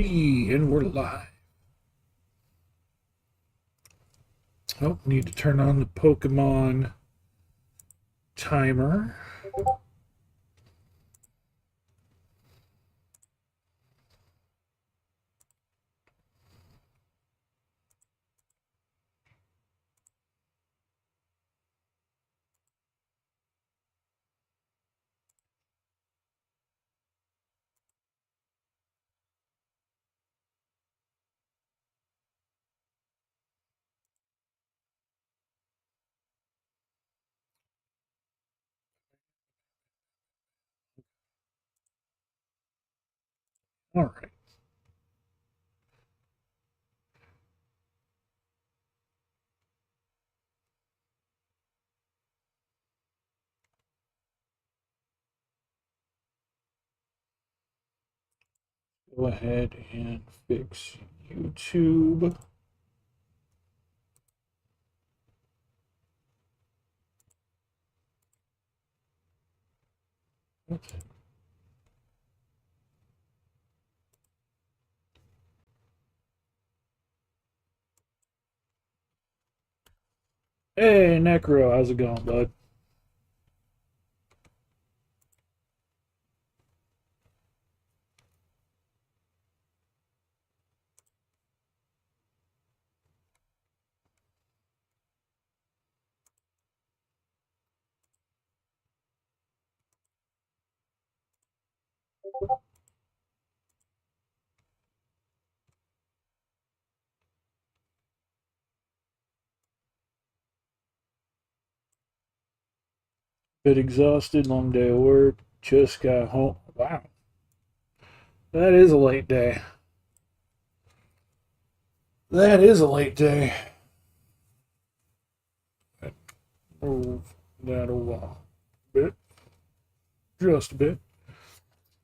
Hey, and we're live. Oh, need to turn on the Pokemon timer. All right. Go ahead and fix YouTube. Okay. Hey, Necro, how's it going, bud? Bit exhausted, long day of work. Just got home. Wow, that is a late day. That is a late day. Move that a bit, just a bit.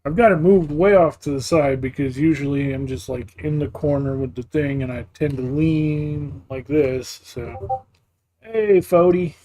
I've got it moved way off to the side because usually I'm just like in the corner with the thing and I tend to lean like this. So, hey, Fody.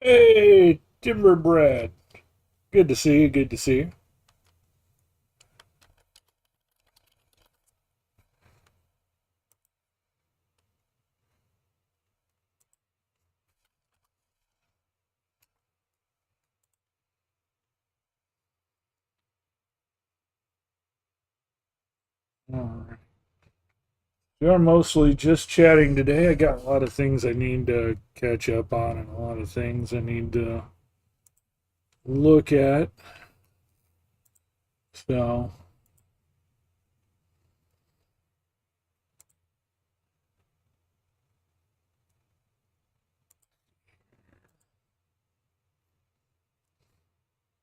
Hey, Timber Bread. Good to see you. Good to see you. All right. We are mostly just chatting today. I got a lot of things I need to catch up on and a lot of things I need to look at. So,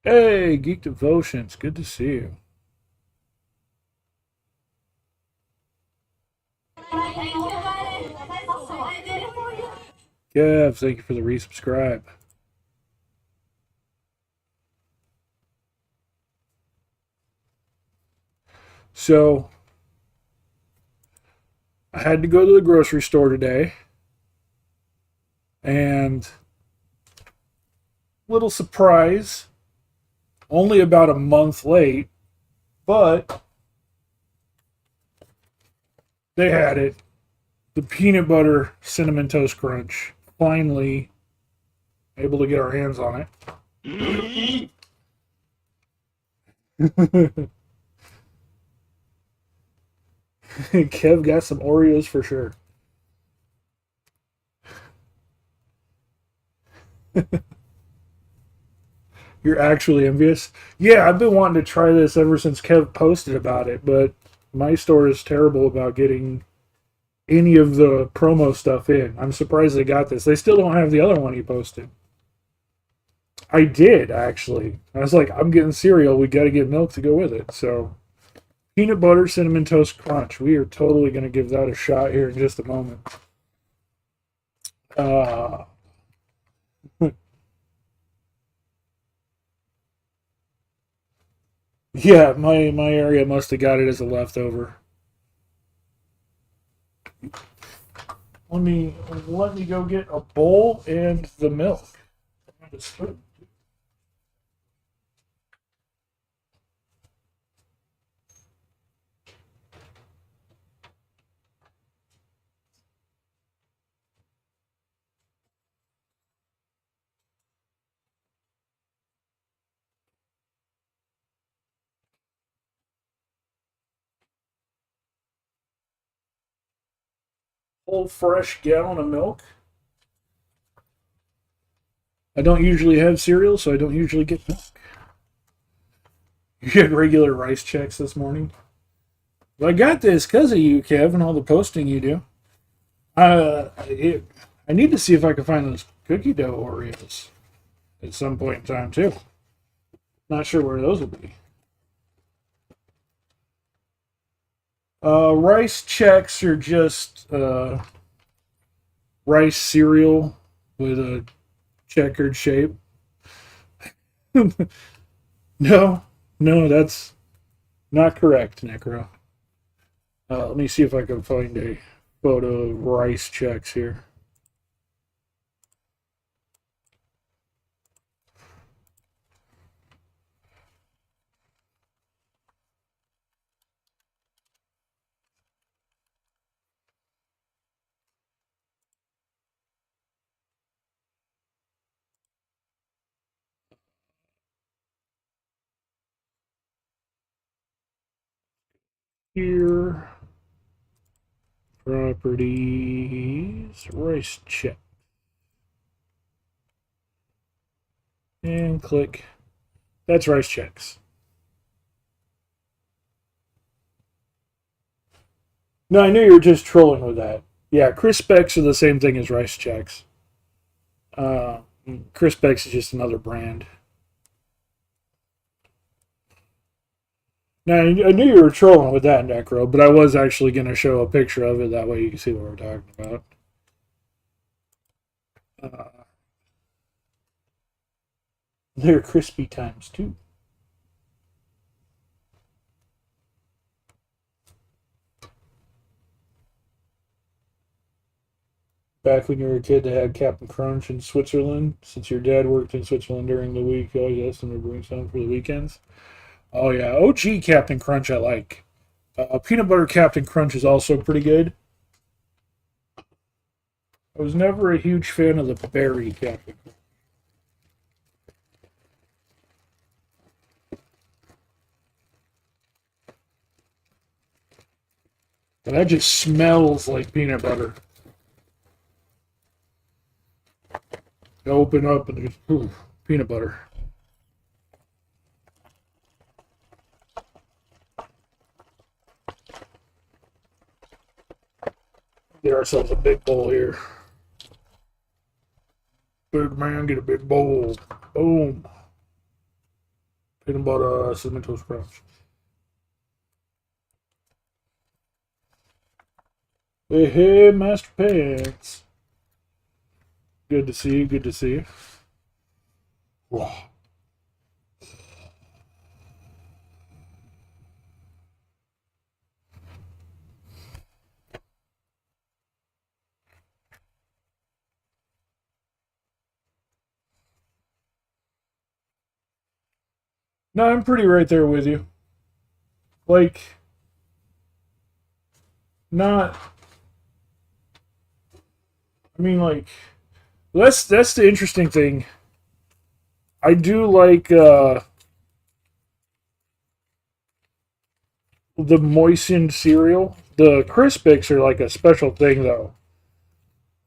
hey, Geek Devotions. Good to see you. Kev, thank you for the resubscribe. So, I had to go to the grocery store today, and little surprise, only about a month late, but they had it. The peanut butter cinnamon toast crunch. Finally able to get our hands on it. Kev got some Oreos for sure. You're actually envious? Yeah, I've been wanting to try this ever since Kev posted about it, but my store is terrible about getting any of the promo stuff in. I'm surprised they got this. They still don't have the other one he posted. I did, actually. I was like, I'm getting cereal. We got to get milk to go with it. So, peanut butter cinnamon toast crunch. We are totally going to give that a shot here in just a moment. Uh, yeah, my area must have got it as a leftover. Let me let me go get a bowl and the milk. And a spoon. Whole fresh gallon of milk. I don't usually have cereal, so I don't usually get milk. You get regular rice checks this morning. Well, I got this because of you, Kev, and all the posting you do. I need to see if I can find those cookie dough Oreos at some point in time too. Not sure where those will be. Rice checks are just rice cereal with a checkered shape. No, no, that's not correct, Necro. Let me see if I can find a photo of rice checks here. Here, properties, rice check, and click. That's rice checks. No, I knew you were just trolling with that. Yeah, Crispecs are the same thing as rice checks. Uh, Crispecs is just another brand. Now, I knew you were trolling with that, Necro, but I was actually going to show a picture of it. That way you can see what we're talking about. Uh, they're crispy times too. Back when you were a kid, they had Captain Crunch in Switzerland. Since your dad worked in Switzerland during the week, I always asked him to bring some for the weekends. Oh, yeah. OG Captain Crunch, I like. Peanut Butter Captain Crunch is also pretty good. I was never a huge fan of the berry Captain Crunch. That just smells like peanut butter. You open up and just, ooh, peanut butter. Get ourselves a big bowl here. Big man, get a big bowl. Boom. Peanut butter, cinnamon toast crunch. Hey, hey, Master Pants. Good to see you. Good to see you. Wow. No, I'm pretty right there with you. Like, not. I mean, like, that's the interesting thing. I do like the moistened cereal. The Crispix are like a special thing, though.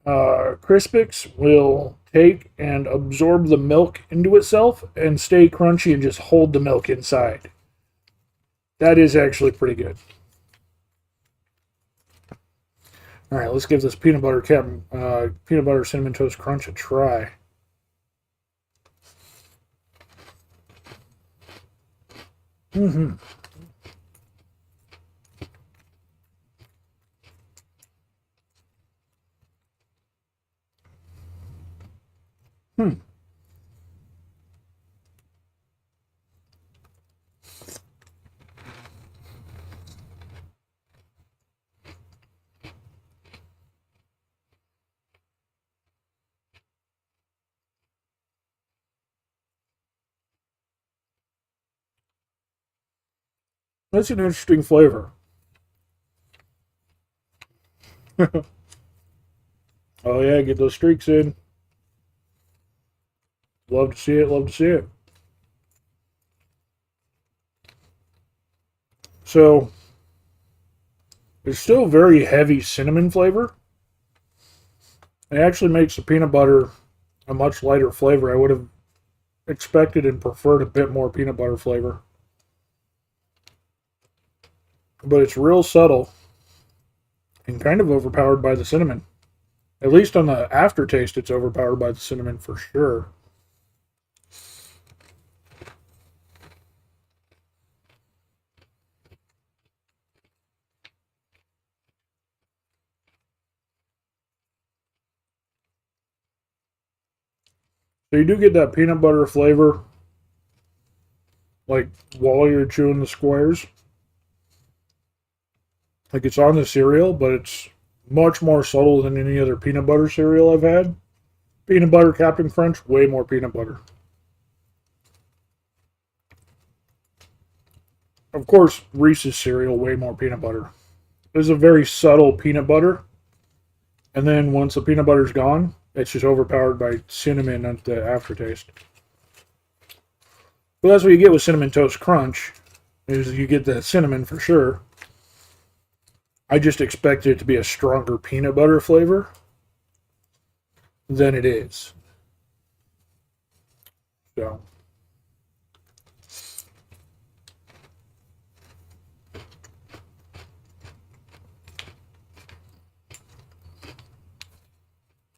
Crispix will take and absorb the milk into itself and stay crunchy and just hold the milk inside. That is actually pretty good. All right, let's give this peanut butter cinnamon toast crunch a try. Mm-hmm. Hmm. That's an interesting flavor. Oh yeah, get those streaks in. Love to see it. Love to see it. So it's still very heavy cinnamon flavor. It actually makes the peanut butter a much lighter flavor. I would have expected and preferred a bit more peanut butter flavor. But it's real subtle and kind of overpowered by the cinnamon. At least on the aftertaste, it's overpowered by the cinnamon for sure. So you do get that peanut butter flavor, like while you're chewing the squares. Like it's on the cereal, but it's much more subtle than any other peanut butter cereal I've had. Peanut butter Captain Crunch, way more peanut butter. Of course, Reese's cereal, way more peanut butter. There's a very subtle peanut butter, and then once the peanut butter's gone, it's just overpowered by cinnamon at the aftertaste. But that's what you get with Cinnamon Toast Crunch, is you get the cinnamon for sure. I just expected it to be a stronger peanut butter flavor than it is. So,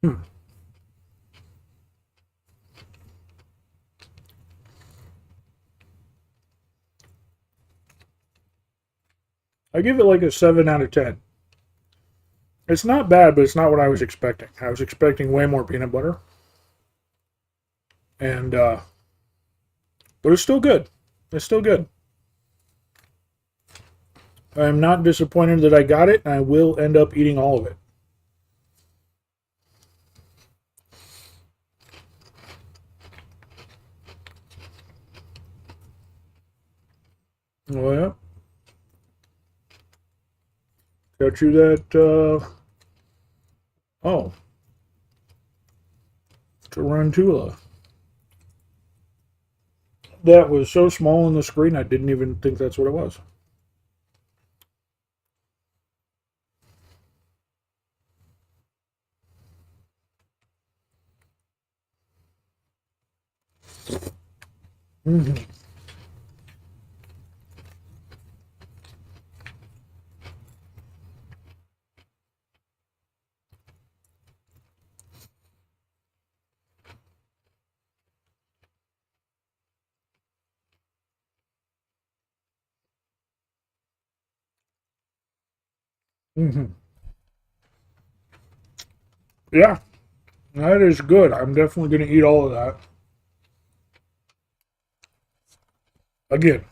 hmm. I give it like a 7 out of 10. It's not bad, but it's not what I was expecting. I was expecting way more peanut butter. And, but it's still good. It's still good. I'm not disappointed that I got it, and I will end up eating all of it. Oh, yeah. Got you that, oh, tarantula. That was so small on the screen, I didn't even think that's what it was. Mm-hmm. Mm-hmm. Yeah, that is good. I'm definitely going to eat all of that. Again,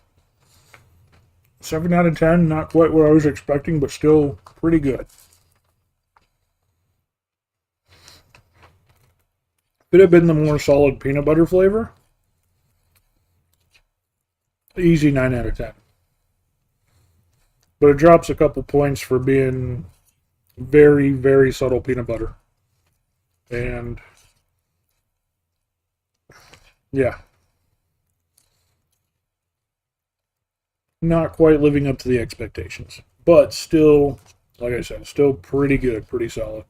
7 out of 10, not quite what I was expecting, but still pretty good. Could have been the more solid peanut butter flavor. Easy 9 out of 10. But it drops a couple points for being very, very subtle peanut butter. And yeah, not quite living up to the expectations. But still, like I said, still pretty good, pretty solid.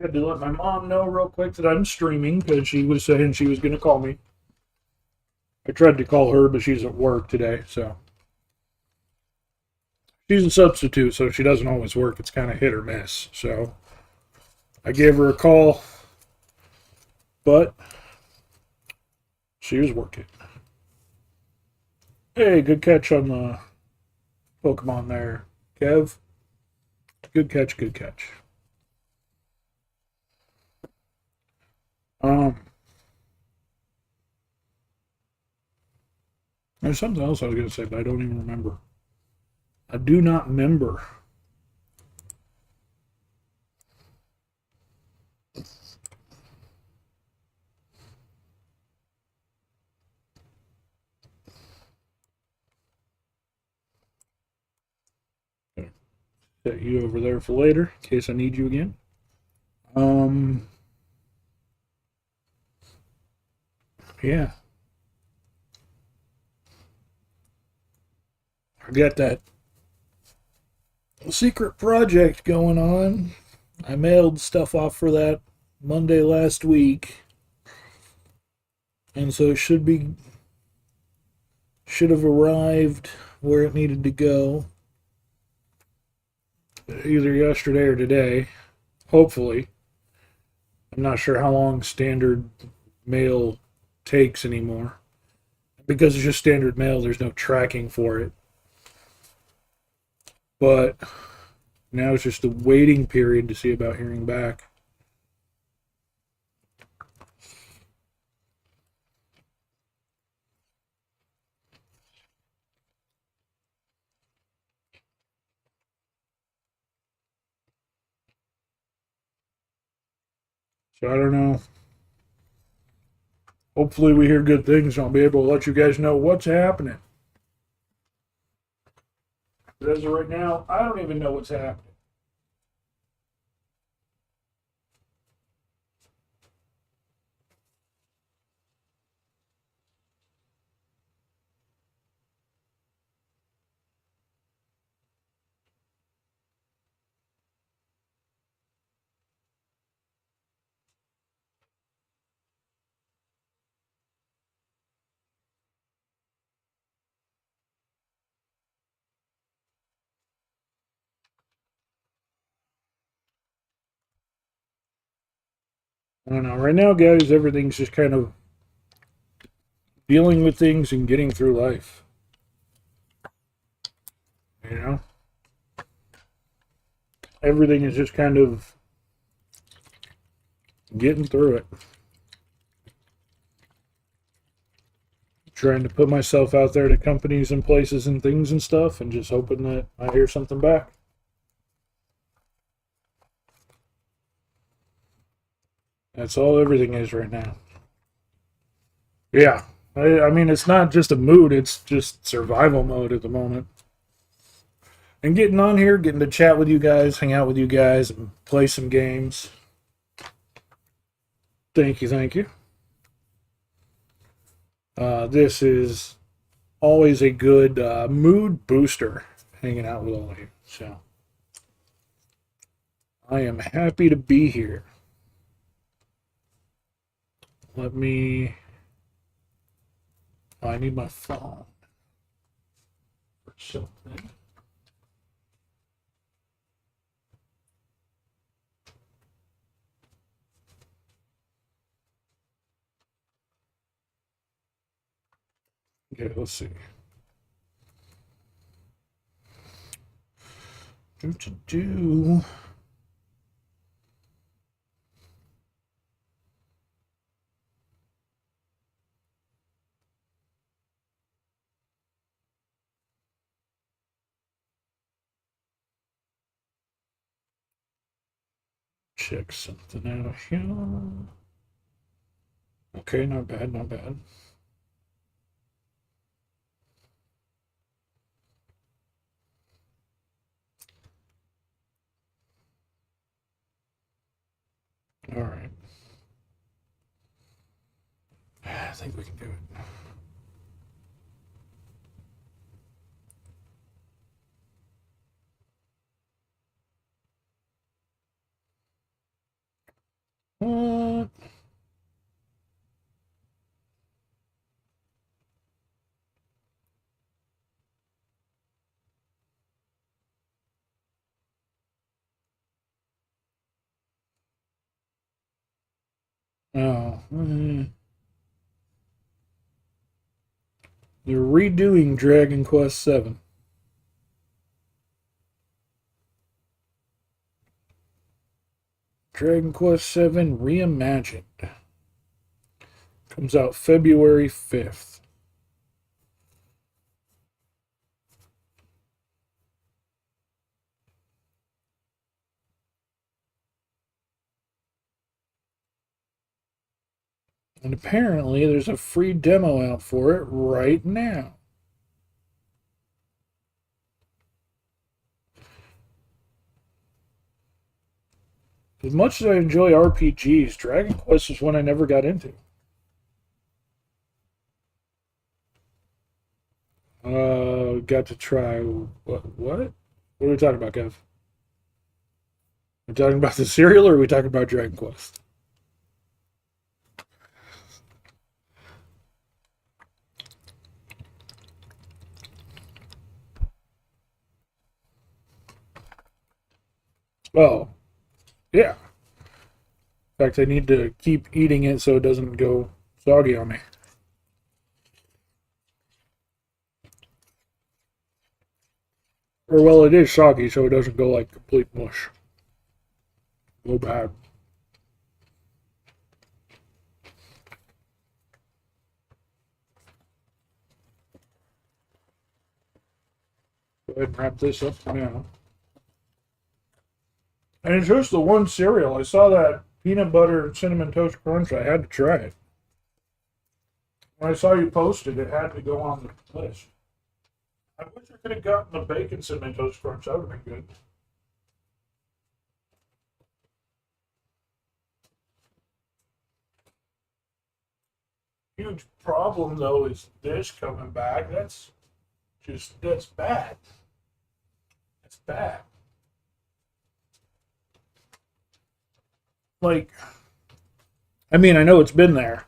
Had to let my mom know real quick that I'm streaming because she was saying she was going to call me. I tried to call her, but she's at work today, so she's a substitute, so she doesn't always work. It's kind of hit or miss. So I gave her a call, but she was working. Hey, good catch on the Pokemon there, Kev. Good catch, good catch. Um, there's something else I was going to say, but I don't even remember. I do not remember. Set you over there for later in case I need you again. Um, yeah, I got that secret project going on. I mailed stuff off for that Monday last week, and so it should have arrived where it needed to go either yesterday or today. Hopefully, I'm not sure how long standard mail takes anymore. Because it's just standard mail, there's no tracking for it. But now it's just a waiting period to see about hearing back. So I don't know. Hopefully we hear good things and I'll be able to let you guys know what's happening. But as of right now, I don't even know what's happening. I don't know. Right now, guys, everything's just kind of dealing with things and getting through life. You know? Everything is just kind of getting through it. Trying to put myself out there to companies and places and things and stuff and just hoping that I hear something back. That's all everything is right now. Yeah. I mean, it's not just a mood, it's just survival mode at the moment. And getting on here, getting to chat with you guys, hang out with you guys, and play some games. Thank you, thank you. This is always a good mood booster hanging out with all of you. So I am happy to be here. Let me. I need my phone for something. Okay, let's see. Do. Check something out here. Okay, not bad, not bad. All right. I think we can do it. What? Oh, they're redoing Dragon Quest VII. Dragon Quest VII Reimagined comes out February 5th. And apparently there's a free demo out for it right now. As much as I enjoy RPGs, Dragon Quest is one I never got into. Got to try what? What are we talking about, Kev? Are we talking about the cereal, or are we talking about Dragon Quest? Oh, yeah. In fact, I need to keep eating it so it doesn't go soggy on me. Or well, it is soggy, so it doesn't go like complete mush. Go bad. Go ahead and wrap this up now. And it's just the one cereal. I saw that peanut butter cinnamon toast crunch. I had to try it. When I saw you post it, it had to go on the list. I wish I could have gotten the bacon cinnamon toast crunch. That would have been good. Huge problem though is this coming back. That's bad. That's bad. Like, I mean, I know it's been there,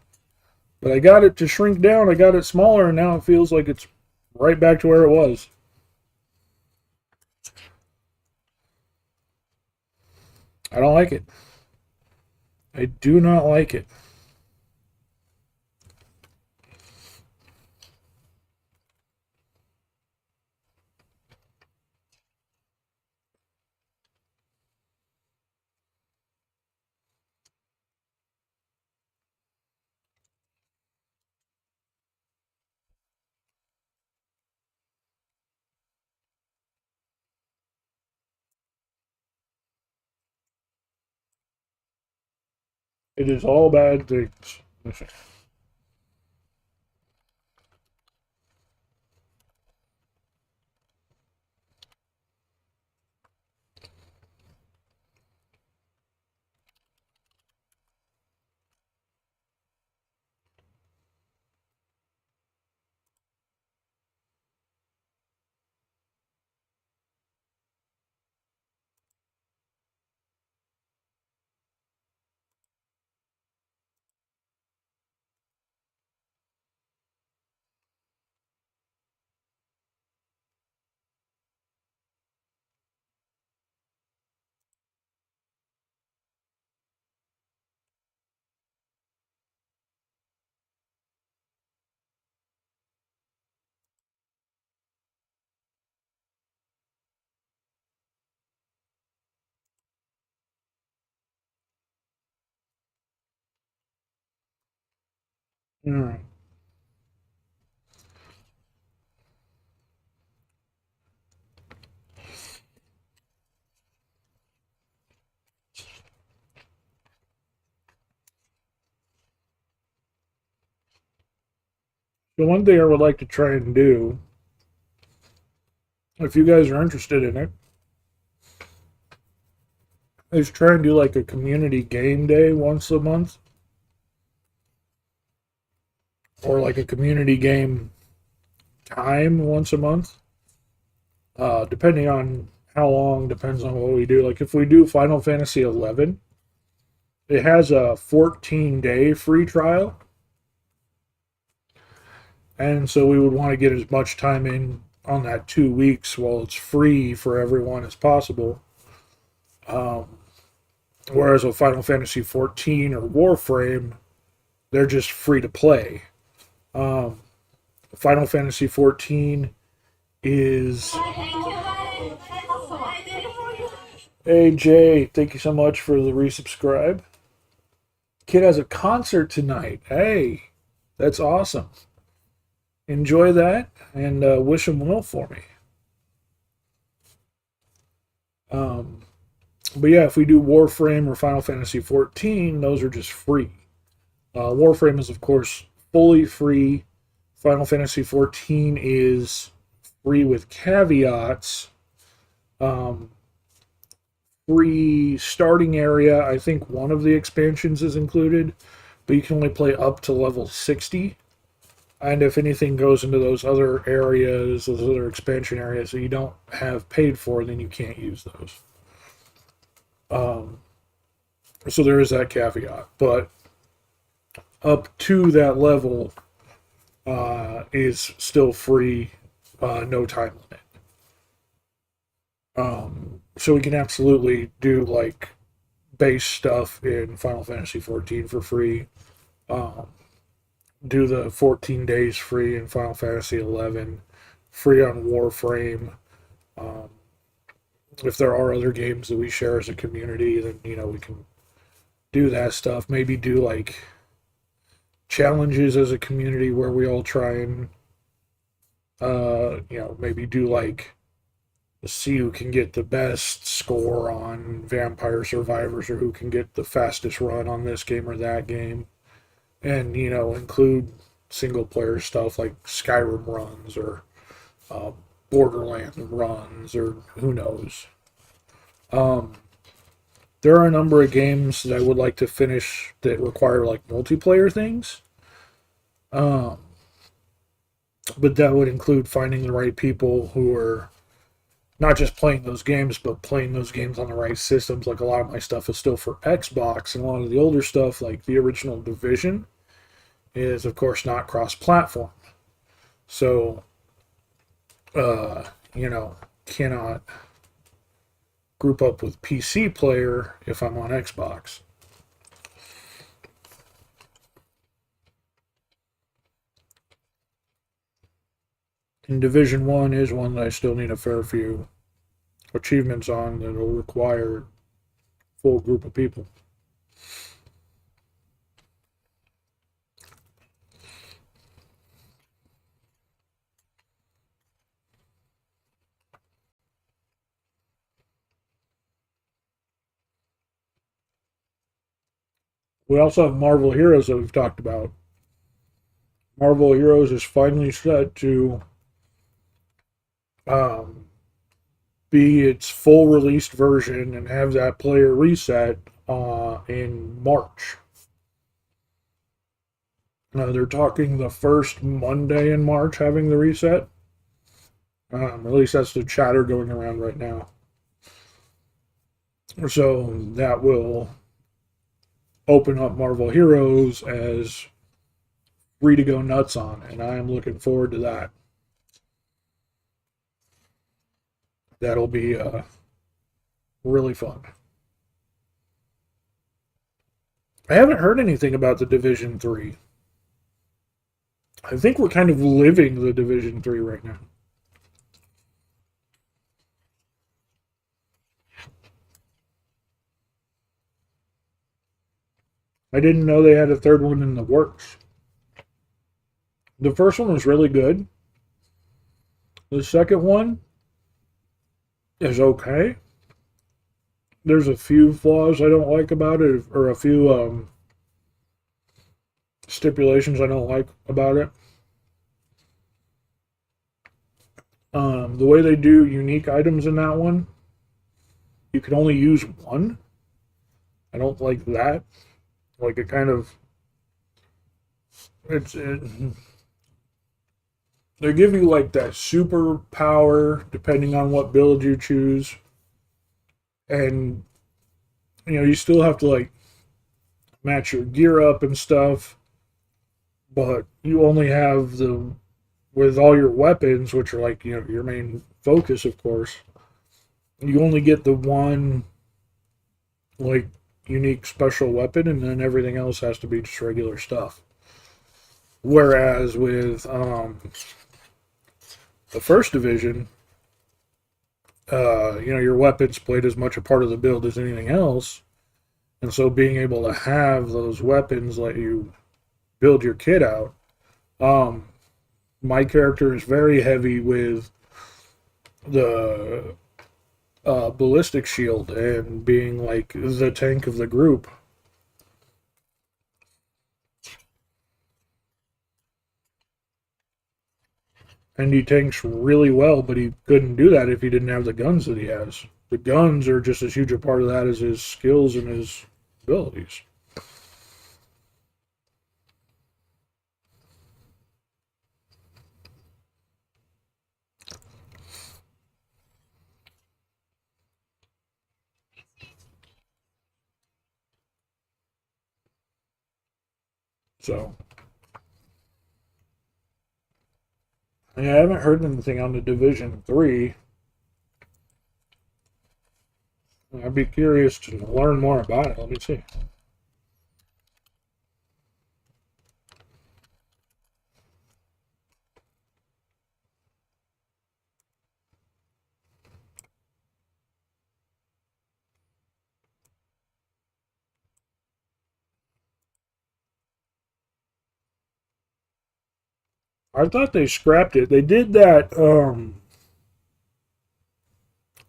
but I got it to shrink down. I got it smaller, and now it feels like it's right back to where it was. I don't like it. I do not like it. It is all bad things. All right. The one thing I would like to try and do, if you guys are interested in it, is try and do like a community game day once a month, or like a community game time once a month. Depending on how long, depends on what we do. Like if we do Final Fantasy 11, it has a 14-day free trial, and so we would want to get as much time in on that 2 weeks while it's free for everyone as possible. Um, Whereas with Final Fantasy 14 or Warframe, they're just free to play. Um, Final Fantasy 14 is. Hey Jay, thank you so much for the resubscribe. Kid has a concert tonight. Hey, that's awesome. Enjoy that and wish him well for me. Um, but yeah, if we do Warframe or Final Fantasy 14, those are just free. Warframe is, of course, fully free. Final Fantasy 14 is free with caveats. Um, Free starting area. I think one of the expansions is included, but you can only play up to level 60. And if anything goes into those other areas, those other expansion areas that you don't have paid for, then you can't use those. Um, so there is that caveat. But up to that level is still free, no time limit. So we can absolutely do like base stuff in Final Fantasy 14 for free. Um, do the 14 days free in Final Fantasy 11, free on Warframe. Um, if there are other games that we share as a community, then we can do that stuff. Maybe do like challenges as a community where we all try and maybe do like see who can get the best score on Vampire Survivors or who can get the fastest run on this game or that game. And, include single player stuff like Skyrim runs or uh, Borderlands runs or who knows. Um, there are a number of games that I would like to finish that require like multiplayer things. Um, but that would include finding the right people who are not just playing those games, but playing those games on the right systems. Like a lot of my stuff is still for Xbox, and a lot of the older stuff, like the original Division, is of course not cross-platform. So, cannot group up with PC player if I'm on Xbox. And Division 1 is one that I still need a fair few achievements on that will require full group of people. We also have Marvel Heroes that we've talked about. Marvel Heroes is finally set to um, be its full released version and have that player reset in March. They're talking the first Monday in March having the reset. At least that's the chatter going around right now. So that will open up Marvel Heroes as free to go nuts on, and I am looking forward to that. That'll be really fun. I haven't heard anything about the Division 3. I think we're kind of living the Division 3 right now. I didn't know they had a third one in the works. The first one was really good. The second one is okay. There's a few flaws I don't like about it, or a few stipulations I don't like about it. The way they do unique items in that one, you can only use one. I don't like that. Like it kind of, they give you like that super power depending on what build you choose, and you still have to like match your gear up and stuff, but you only have the with all your weapons, which are like your main focus, of course. You only get the one like unique special weapon, and then everything else has to be just regular stuff. Whereas with the first division, your weapons played as much a part of the build as anything else, and so being able to have those weapons let you build your kit out. Um, my character is very heavy with the ballistic shield and being like the tank of the group. And he tanks really well, but he couldn't do that if he didn't have the guns that he has. The guns are just as huge a part of that as his skills and his abilities. So, yeah, I haven't heard anything on the Division 3. I'd be curious to learn more about it. Let me see. I thought they scrapped it. They did that.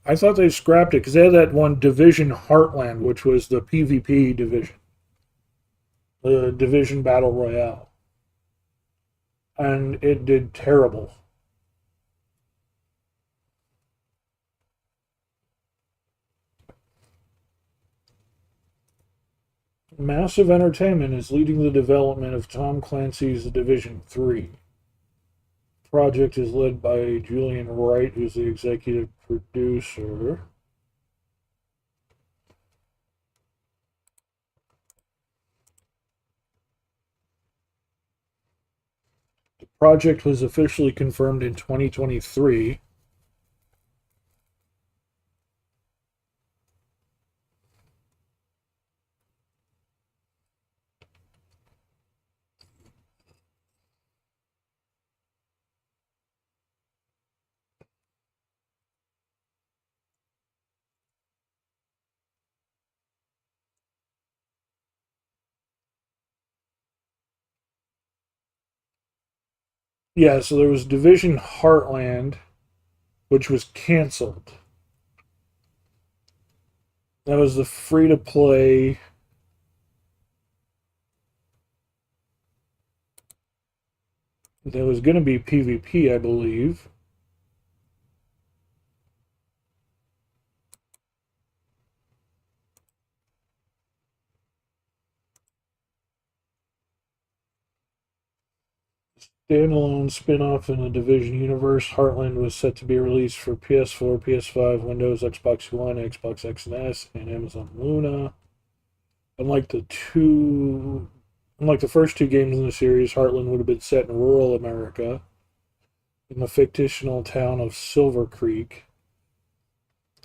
I thought they scrapped it because they had that one Division Heartland, which was the PvP division, the Division Battle Royale, and it did terrible. Massive Entertainment is leading the development of Tom Clancy's Division 3. The project is led by Julian Wright, who's the executive producer. The project was officially confirmed in 2023. Yeah, so there was Division Heartland, which was canceled. That was the free to play. There was going to be PvP, I believe. Standalone spin-off in the Division universe, Heartland was set to be released for PS4, PS5, Windows, Xbox One, Xbox X and S, and Amazon Luna. Unlike the two, unlike the first two games in the series, Heartland would have been set in rural America, in the fictional town of Silver Creek.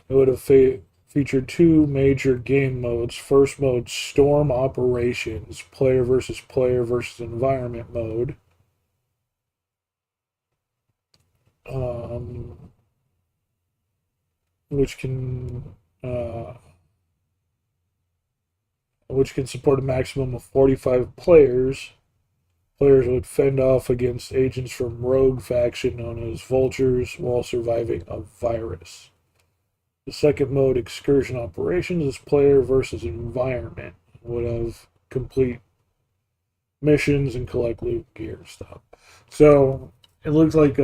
It would have featured two major game modes. First mode, Storm Operations, player versus environment mode. Um, which can uh, which can support a maximum of 45 players. Players would fend off against agents from Rogue faction known as Vultures while surviving a virus. The second mode, Excursion Operations, is player versus environment. Would have complete missions and collect loot gear stuff. So it looks like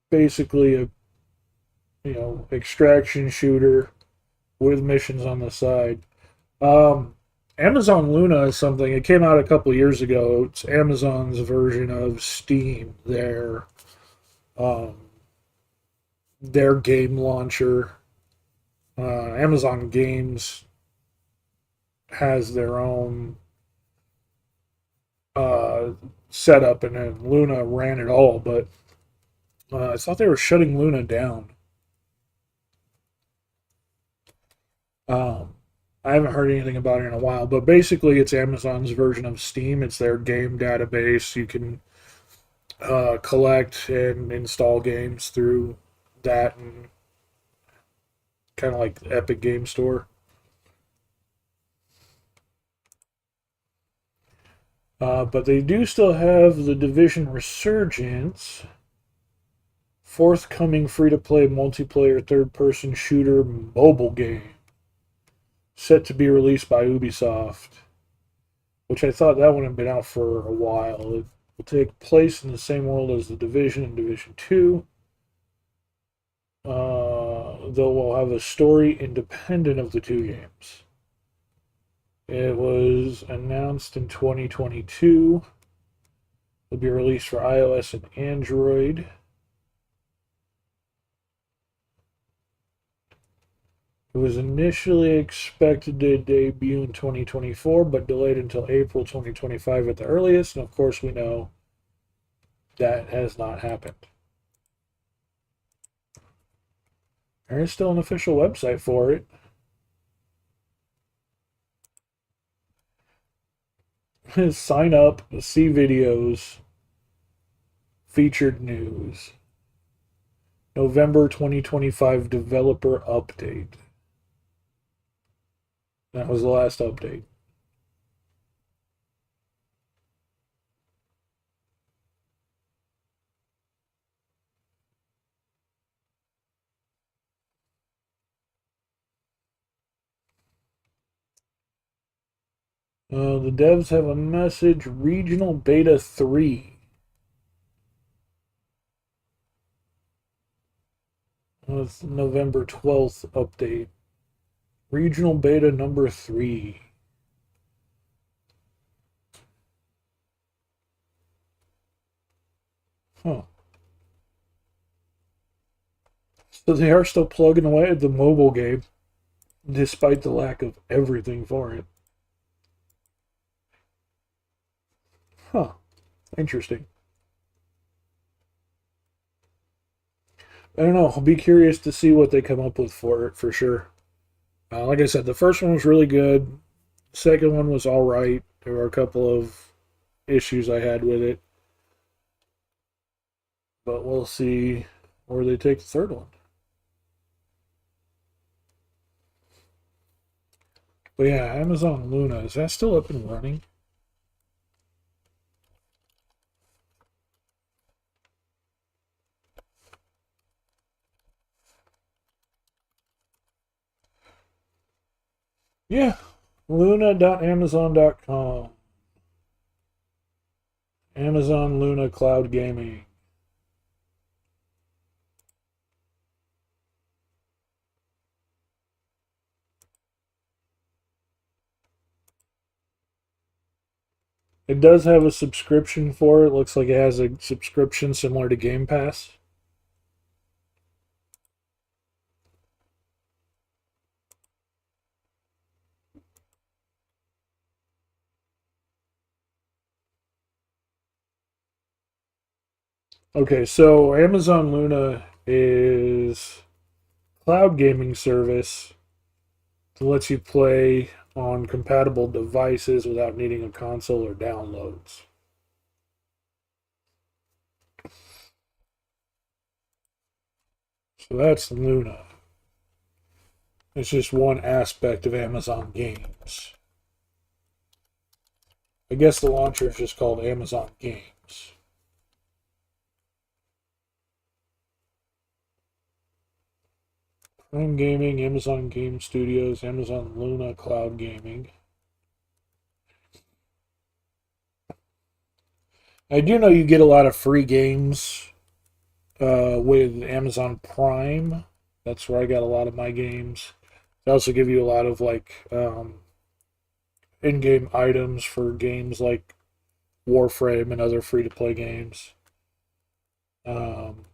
basically a extraction shooter with missions on the side. Um, Amazon Luna is something. It came out a couple of years ago. It's Amazon's version of Steam. Um, their game launcher. Amazon Games has their own uh, setup, and then Luna ran it all. But I thought they were shutting Luna down. Um, I haven't heard anything about it in a while, but basically, it's Amazon's version of Steam. It's their game database. You can collect and install games through that, and kind of like the Epic Game Store. But they do still have the Division Resurgence, forthcoming free to play multiplayer third person shooter mobile game, set to be released by Ubisoft, which I thought that one had been out for a while. It will take place in the same world as the Division and Division 2. Though we'll have a story independent of the two games. It was announced in 2022. It'll be released for iOS and Android. It was initially expected to debut in 2024, but delayed until April 2025 at the earliest. And of course, we know that has not happened. There is still an official website for it. Sign up, see videos, featured news. November 2025 developer update. That was the last update. The devs have a message, Regional Beta 3. It's November 12th update. Regional Beta number 3. Huh. So they are still plugging away at the mobile game, despite the lack of everything for it. Huh. Interesting. I don't know. I'll be curious to see what they come up with for it for sure. Like I said, the first one was really good. The second one was all right. There were a couple of issues I had with it, but we'll see where they take the third one. But yeah, Amazon Luna, is that still up and running? Yeah, luna.amazon.com. Amazon Luna Cloud Gaming. It does have a subscription for it. Looks like it has a subscription similar to Game Pass. Okay, so Amazon Luna is cloud gaming service that lets you play on compatible devices without needing a console or downloads. So that's Luna. It's just one aspect of Amazon Games. I guess the launcher is just called Amazon Games. Prime Gaming, Amazon Game Studios, Amazon Luna Cloud Gaming. I do know you get a lot of free games with Amazon Prime. That's where I got a lot of my games. They also give you a lot of in-game items for games like Warframe and other free-to-play games. Um,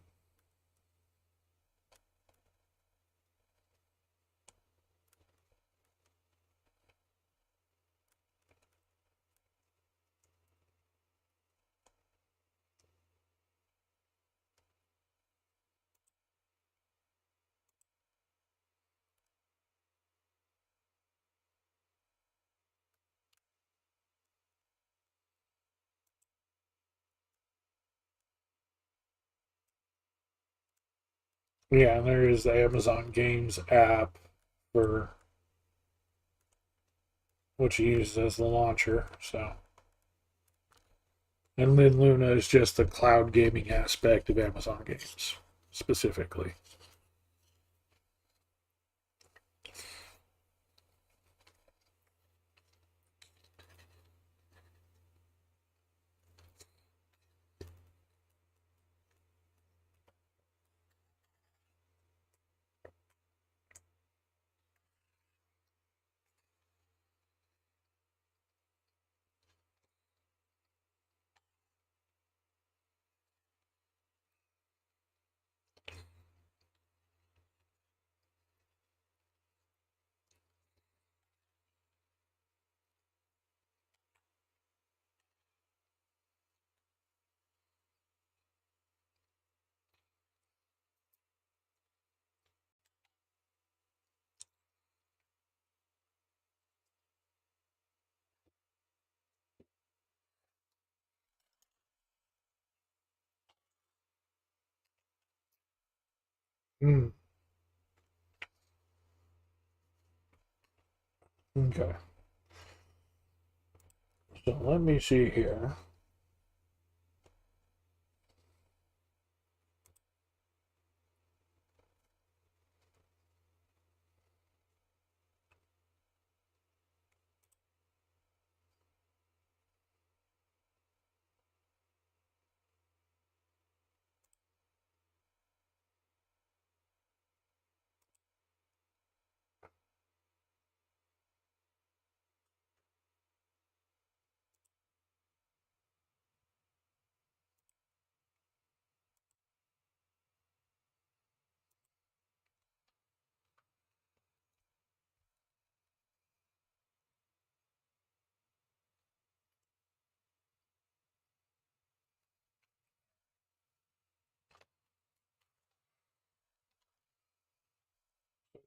Yeah, and there is the Amazon Games app for which you use as the launcher. So, and then Luna is just the cloud gaming aspect of Amazon Games specifically. Mm, okay. So let me see here.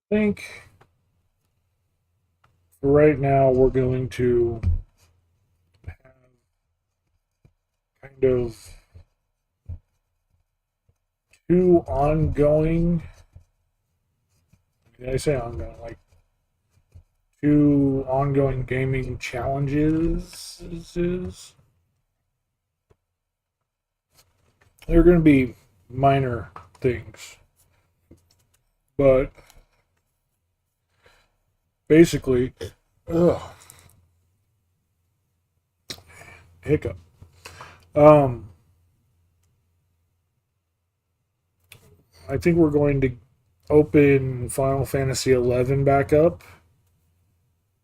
I think right now we're going to have kind of two ongoing. Did I say ongoing? Like two ongoing gaming challenges. They're going to be minor things, but basically, ugh, hiccup. Um, I think we're going to open Final Fantasy 11 back up,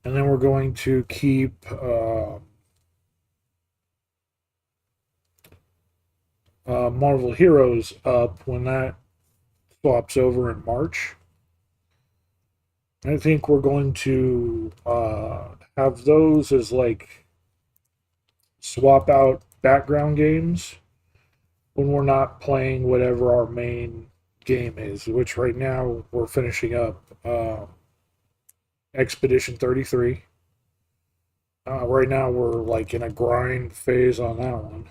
and then we're going to keep Marvel Heroes up when that swaps over in March. I think we're going to have those as like swap out background games when we're not playing whatever our main game is, which right now we're finishing up Expedition 33. Right now we're like in a grind phase on that one.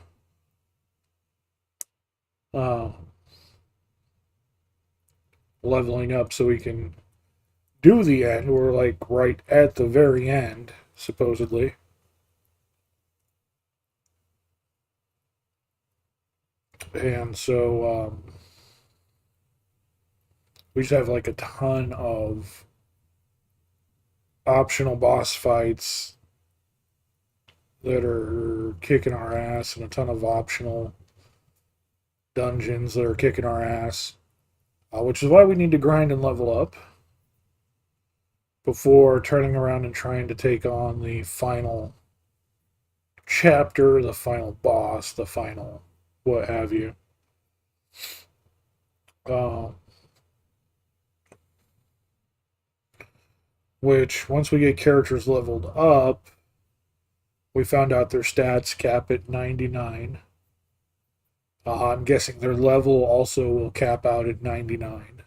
Uh, Leveling up so we can do the end. We're like right at the very end, supposedly. And so we just have like a ton of optional boss fights that are kicking our ass and a ton of optional dungeons that are kicking our ass, which is why we need to grind and level up before turning around and trying to take on the final chapter, the final boss, the final what have you. Uh, which, once we get characters leveled up, we found out their stats cap at 99. I'm guessing their level also will cap out at 99.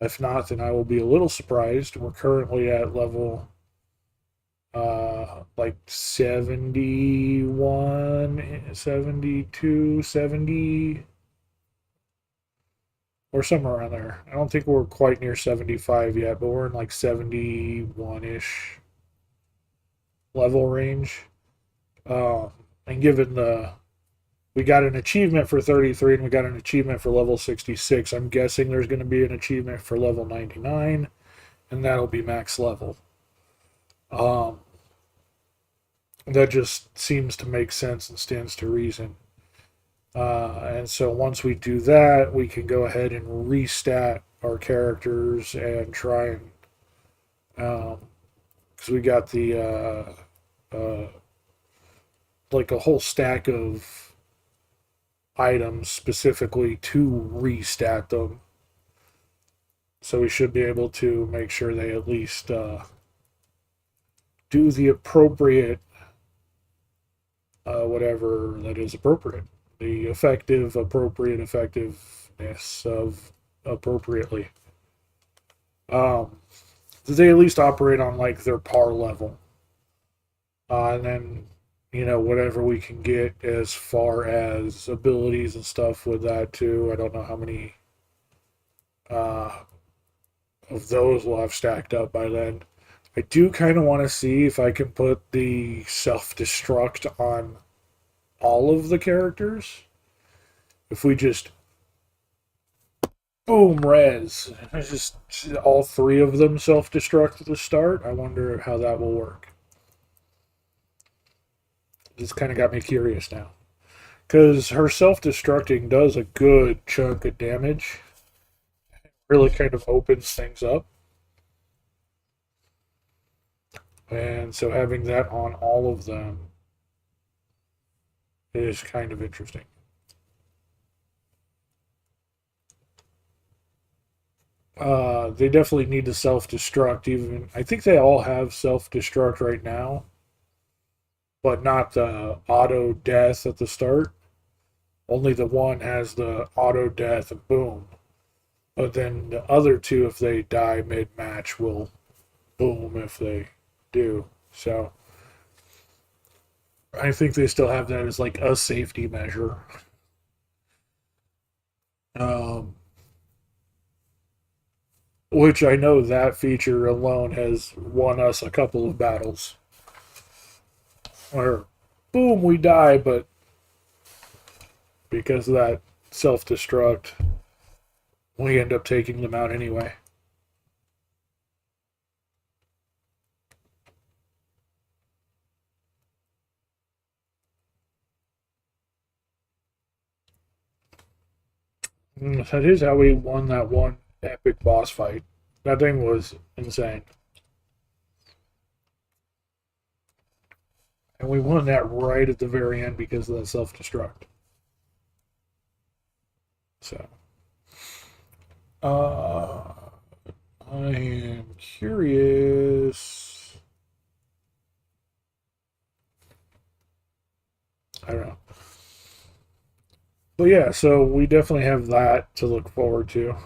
If not, then I will be a little surprised. We're currently at level like 71, 72, 70. or somewhere around there. I don't think we're quite near 75 yet, but we're in like 71 ish level range. Um, and given the we got an achievement for 33 and we got an achievement for level 66, I'm guessing there's going to be an achievement for level 99, and that'll be max level. Um, that just seems to make sense and stands to reason. And so once we do that, we can go ahead and restat our characters and try and because we got the like a whole stack of items specifically to restat them. So we should be able to make sure they at least do the appropriate whatever that is appropriate, the effective appropriate effectiveness of appropriately. Um, they at least operate on like their par level, and then whatever we can get as far as abilities and stuff with that too. I don't know how many uh, of those we'll have stacked up by then. I do kind of want to see if I can put the self destruct on all of the characters. If we just boom res, just all three of them self destruct at the start. I wonder how that will work. This kind of got me curious now. Because her self destructing does a good chunk of damage. Really kind of opens things up. And so having that on all of them is kind of interesting. They definitely need to self destruct. Even I think they all have self destruct right now, but not the auto death at the start. Only the one has the auto death and boom. But then the other two, if they die mid match, will boom if they do. So I think they still have that as like a safety measure. Um, which I know that feature alone has won us a couple of battles where boom we die, but because of that self destruct, we end up taking them out anyway. That is how we won that one epic boss fight. That thing was insane. And we won that right at the very end because of that self destruct. So, uh, I am curious. I don't know. But yeah, so we definitely have that to look forward to.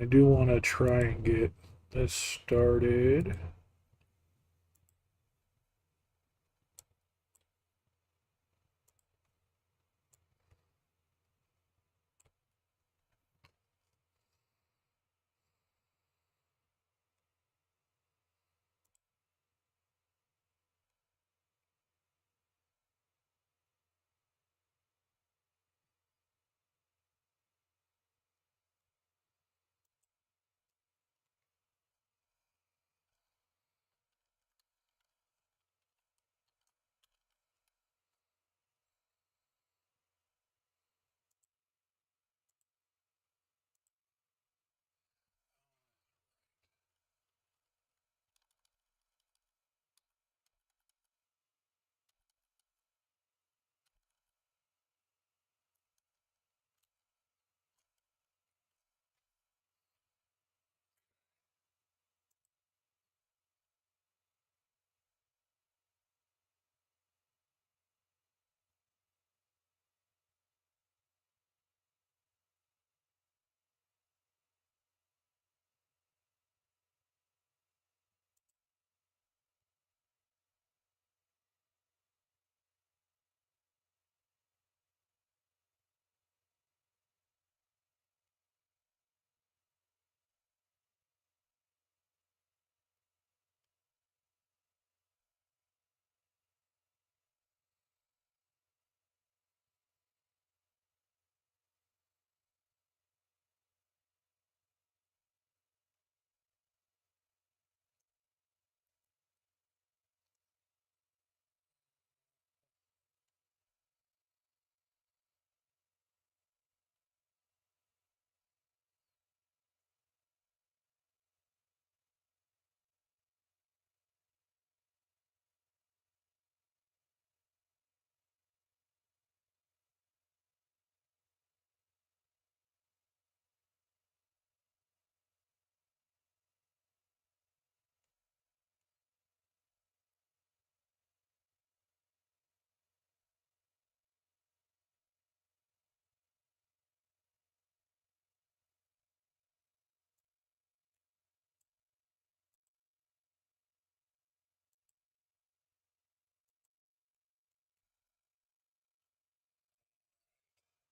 I do want to try and get this started.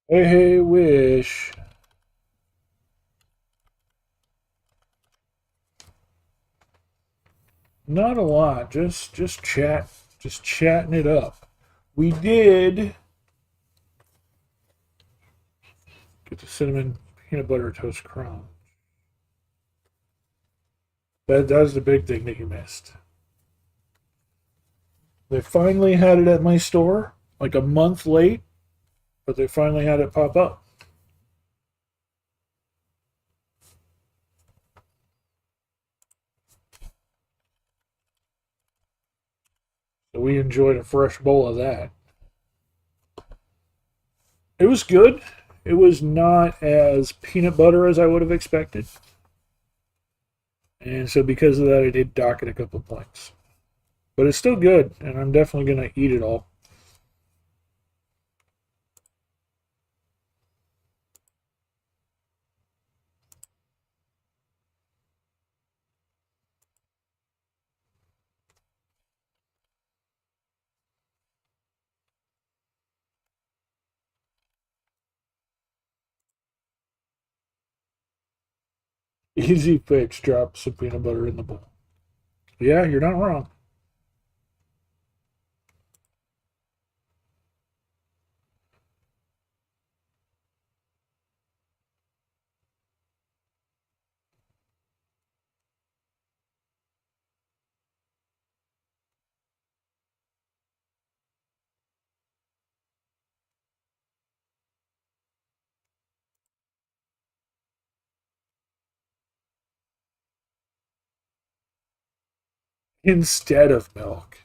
Hey, hey, wish. Not a lot. Just chat. Just chatting it up. We did get the cinnamon peanut butter toast crumb. That's the big thing that you missed. They finally had it at my store, like a month late, but they finally had it pop up. So we enjoyed a fresh bowl of that. It was good. It was not as peanut butter as I would have expected. And so because of that, I did dock it a couple points. But it's still good, and I'm definitely going to eat it all. Easy fix, drop some peanut butter in the bowl. Yeah, you're not wrong. Instead of milk.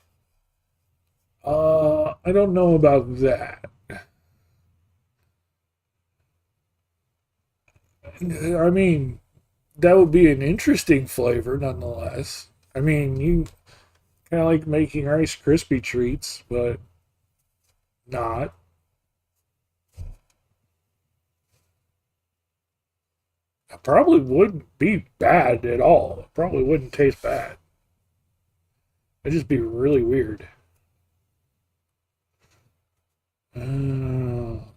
I don't know about that. I mean, that would be an interesting flavor nonetheless. I mean, you kind of like making Rice Krispie treats, but not. It probably wouldn't be bad at all. It probably wouldn't taste bad. It'd just be really weird.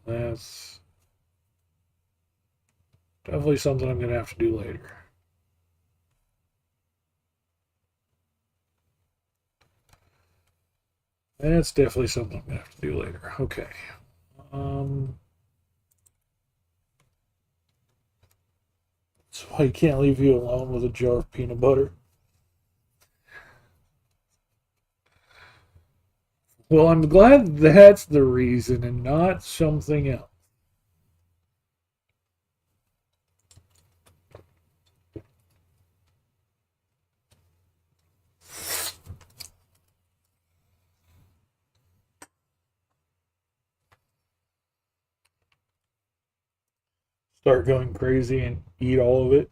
That's definitely something I'm going to have to do later. That's definitely something I'm going to have to do later. Okay. Um, that's why I can't leave you alone with a jar of peanut butter. Well, I'm glad that's the reason and not something else. Start going crazy and eat all of it.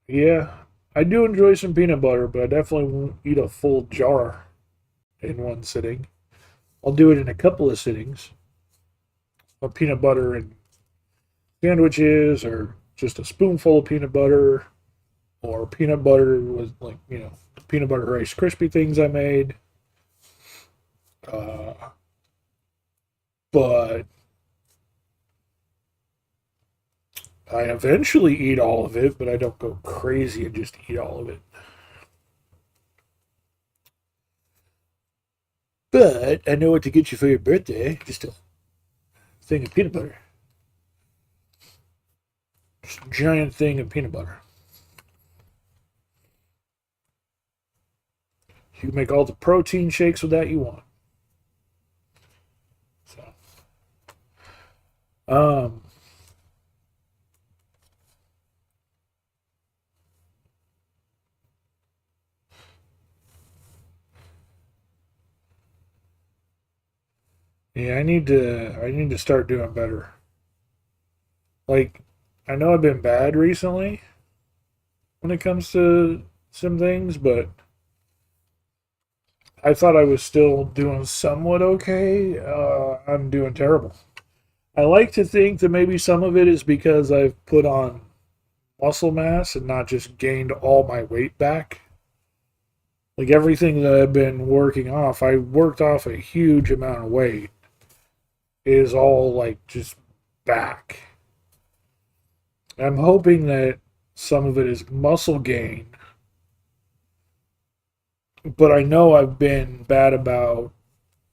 Yeah, I do enjoy some peanut butter, but I definitely won't eat a full jar in one sitting. I'll do it in a couple of sittings. A peanut butter and sandwiches, or just a spoonful of peanut butter, or peanut butter with, like, peanut butter Rice Krispie things I made. Uh, but I eventually eat all of it, but I don't go crazy and just eat all of it. But I know what to get you for your birthday. Just a thing of peanut butter. Just a giant thing of peanut butter. You can make all the protein shakes with that you want. So, um, yeah, I need to start doing better. Like, I know I've been bad recently when it comes to some things, but I thought I was still doing somewhat okay. I'm doing terrible. I like to think that maybe some of it is because I've put on muscle mass and not just gained all my weight back. Like everything that I've been working off, I worked off a huge amount of weight. is all like just back. I'm hoping that some of it is muscle gain, but I know I've been bad about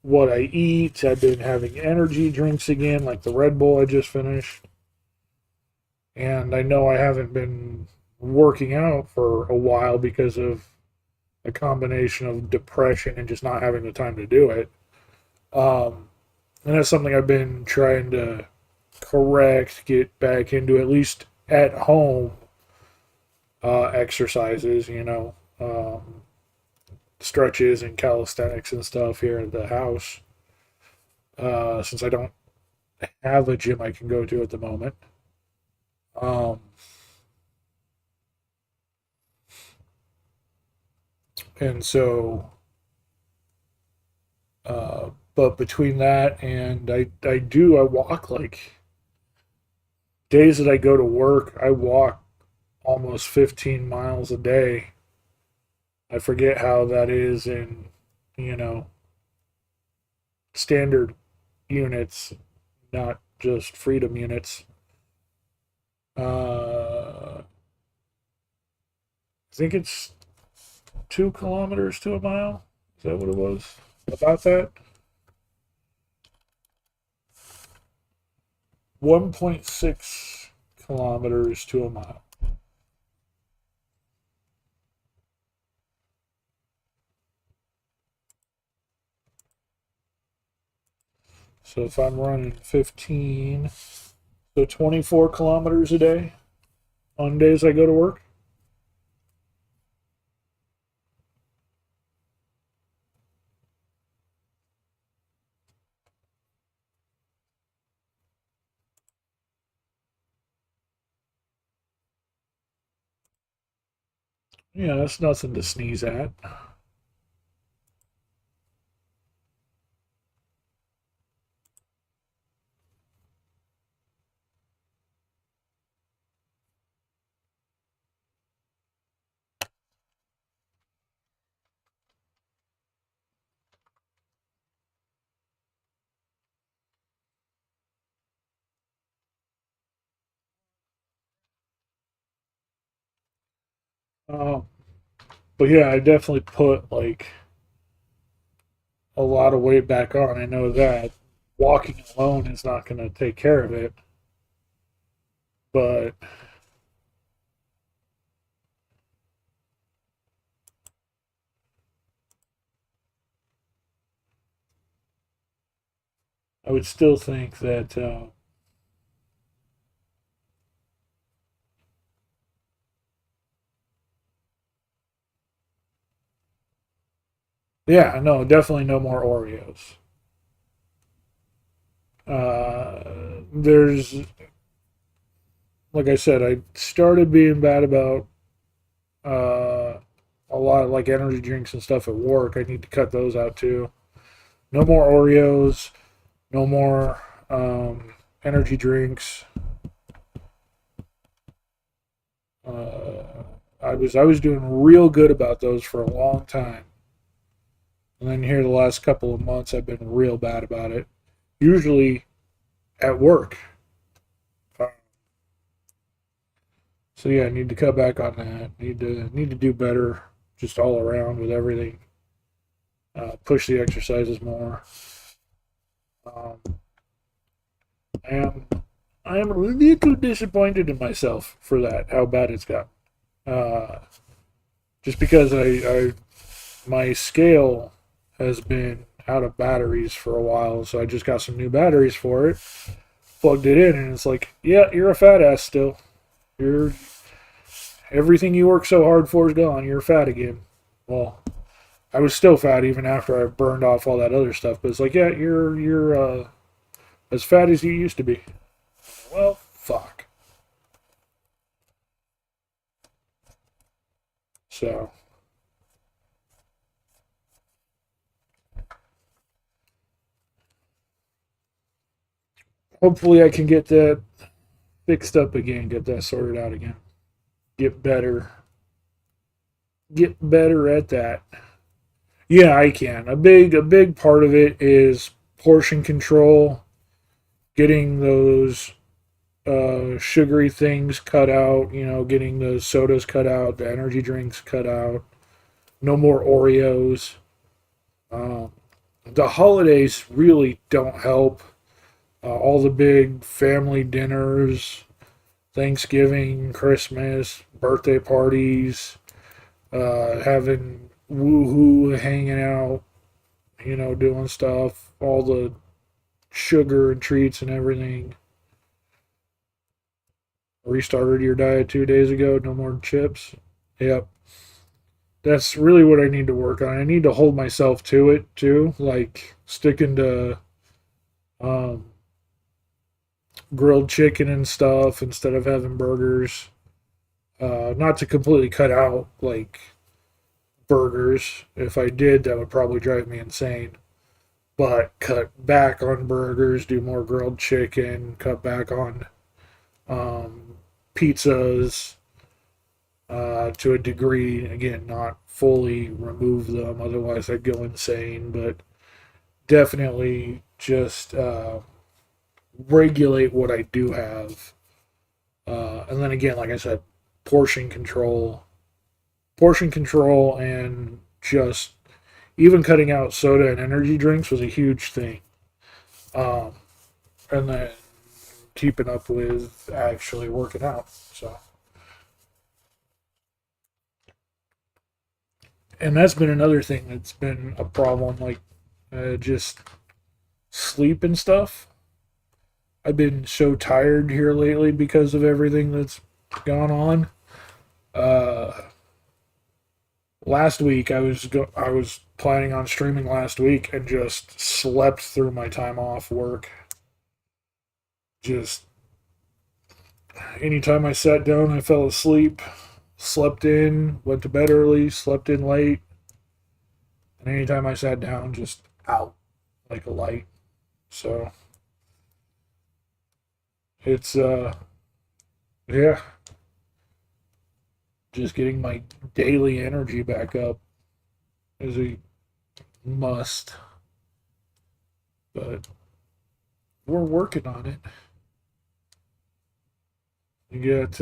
what I eat. I've been having energy drinks again, like the Red Bull I just finished. And I know I haven't been working out for a while because of a combination of depression and just not having the time to do it. And that's something I've been trying to correct, get back into at least at home exercises, stretches and calisthenics and stuff here at the house. Since I don't have a gym I can go to at the moment. Um, and so, but between that and I walk like days that I go to work, I walk almost 15 miles a day. I forget how that is in, you know, standard units, not just freedom units. I think it's 2 kilometers to a mile. Is that what it was? About that? 1.6 kilometers to a mile. So if I'm running 15, so 24 kilometers a day on days I go to work. Yeah, that's nothing to sneeze at. Um, but yeah, I definitely put like a lot of weight back on. I know that walking alone is not going to take care of it, but I would still think that, yeah, no, definitely no more Oreos. There's, like I said, I started being bad about uh, a lot of like energy drinks and stuff at work. I need to cut those out too. No more Oreos. No more energy drinks. Uh, I was doing real good about those for a long time, and then here the last couple of months I've been real bad about it. Usually at work. Uh, so yeah, I need to cut back on that. Need to do better, just all around with everything. Push the exercises more. Um, I am I am a little disappointed in myself for that. How bad it's got. Uh, just because my scale has been out of batteries for a while, so I just got some new batteries for it. Plugged it in, and it's like, yeah, you're a fat ass still. You're everything you work so hard for is gone. You're fat again. Well, I was still fat even after I burned off all that other stuff, but it's like, yeah, you're as fat as you used to be. Well, fuck. So hopefully I can get that fixed up again, get that sorted out again, get better, get better at that. Yeah, I can. A big part of it is portion control getting those sugary things cut out, getting the sodas cut out, the energy drinks cut out, no more Oreos. Um, the holidays really don't help. All the big family dinners, Thanksgiving, Christmas, birthday parties, having woohoo, hanging out, doing stuff, all the sugar and treats and everything. Restarted your diet 2 days ago, no more chips. Yep. That's really what I need to work on. I need to hold myself to it too, like sticking to um, grilled chicken and stuff instead of having burgers. Not to completely cut out like burgers. If I did, that would probably drive me insane. But cut back on burgers, do more grilled chicken, cut back on um, pizzas to a degree. Again, not fully remove them, otherwise I'd go insane. But definitely just regulate what I do have. And then again, like I said, portion control, and just even cutting out soda and energy drinks was a huge thing. Um, and then keeping up with actually working out. So, and that's been another thing that's been a problem, like just sleep and stuff. I've been so tired here lately because of everything that's gone on. Uh, Last week I was planning on streaming last week and just slept through my time off work. Just anytime I sat down, I fell asleep, slept in, went to bed early, slept in late, and anytime I sat down, just out like a light. So it's yeah, just getting my daily energy back up is a must, but we're working on it. You get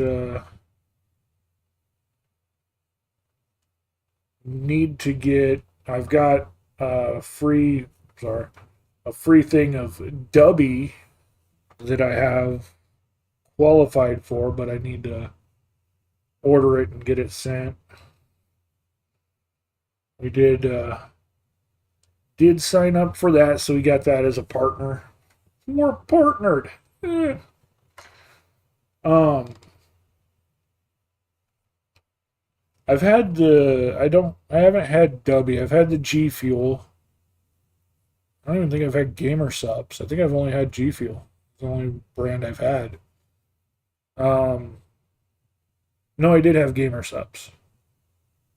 need to get. I've got free. Sorry, a free thing of Dubby that I have qualified for, but I need to order it and get it sent. We did sign up for that, so we got that as a partner. We're partnered. Eh. Um, I've had I haven't had Dubby. I've had the G Fuel. I don't even think I've had Gamer Subs. I think I've only had G Fuel. It's the only brand I've had. Um, no, I did have Gamer Subs.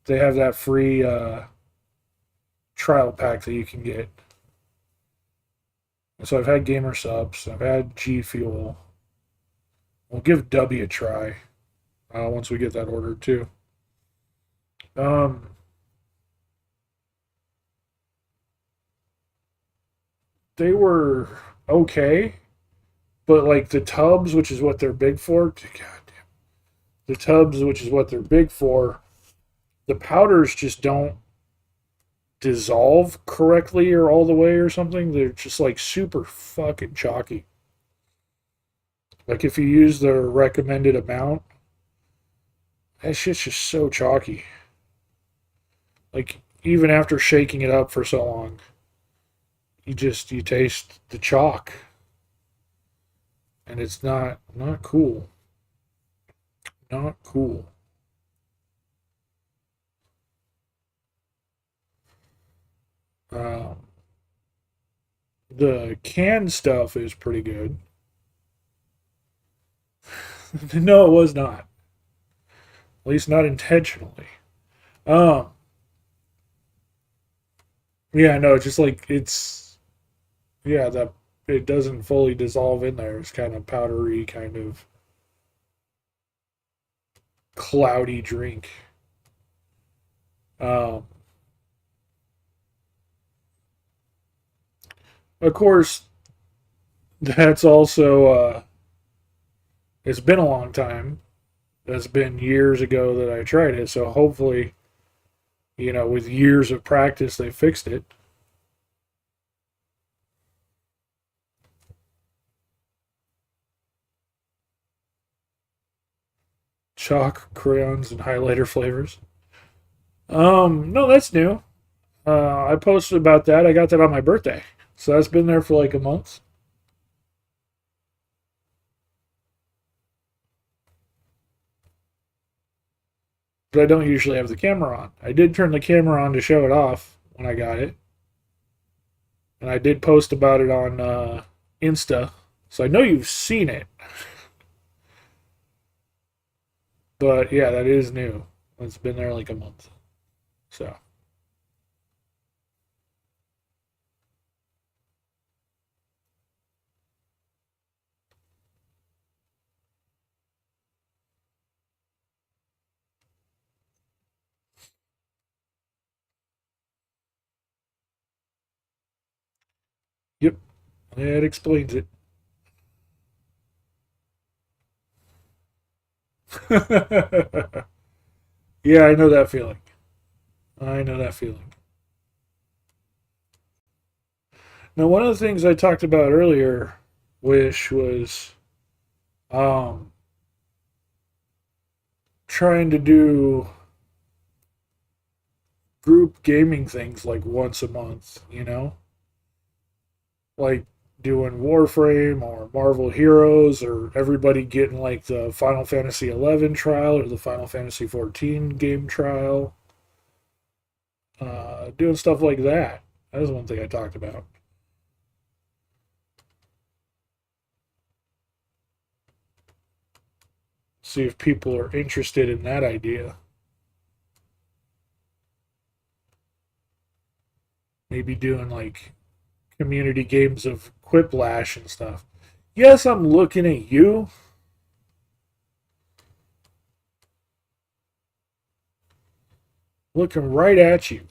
They have that free trial pack that you can get. So I've had Gamer Subs. I've had G Fuel. We'll give W a try once we get that ordered too. Um, they were okay, but like the tubs, which is what they're big for, God damn, the tubs, which is what they're big for, the powders just don't dissolve correctly or all the way or something. They're just like super fucking chalky. Like if you use the recommended amount, that shit's just so chalky. Like even after shaking it up for so long, you taste the chalk, and it's not cool. Not cool. Um, the canned stuff is pretty good. No, it was not. At least not intentionally. Um, yeah, no, just like it's yeah, that it doesn't fully dissolve in there. It's kind of powdery, kind of cloudy drink. Um, of course, That's also it's been a long time. That's been years ago that I tried it. So hopefully, with years of practice, they fixed it. Chalk, crayons, and highlighter flavors. No, that's new. I posted about that. I got that on my birthday, so that's been there for like a month. But I don't usually have the camera on. I did turn the camera on to show it off when I got it, and I did post about it on Insta. So I know you've seen it, but yeah, that is new. It's been there like a month. So, yep, that explains it. Yeah, I know that feeling. I know that feeling. Now, one of the things I talked about earlier, which was um, trying to do group gaming things like once a month, like doing Warframe or Marvel Heroes or everybody getting like the Final Fantasy 11 trial or the Final Fantasy 14 game trial, doing stuff like that. That was one thing I talked about. See if people are interested in that idea. Maybe doing like community games of Quiplash and stuff. Yes, I'm looking at you. Looking right at you.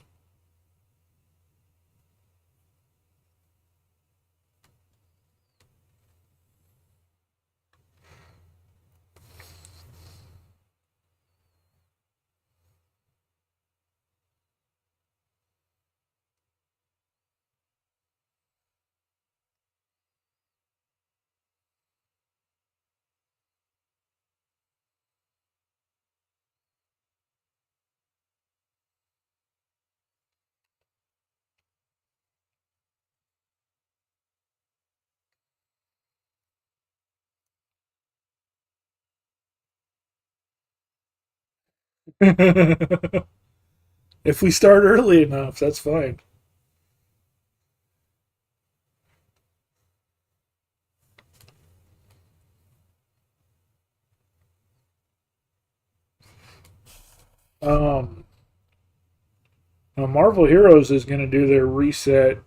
If we start early enough, that's fine. Um, Now Marvel Heroes is going to do their reset.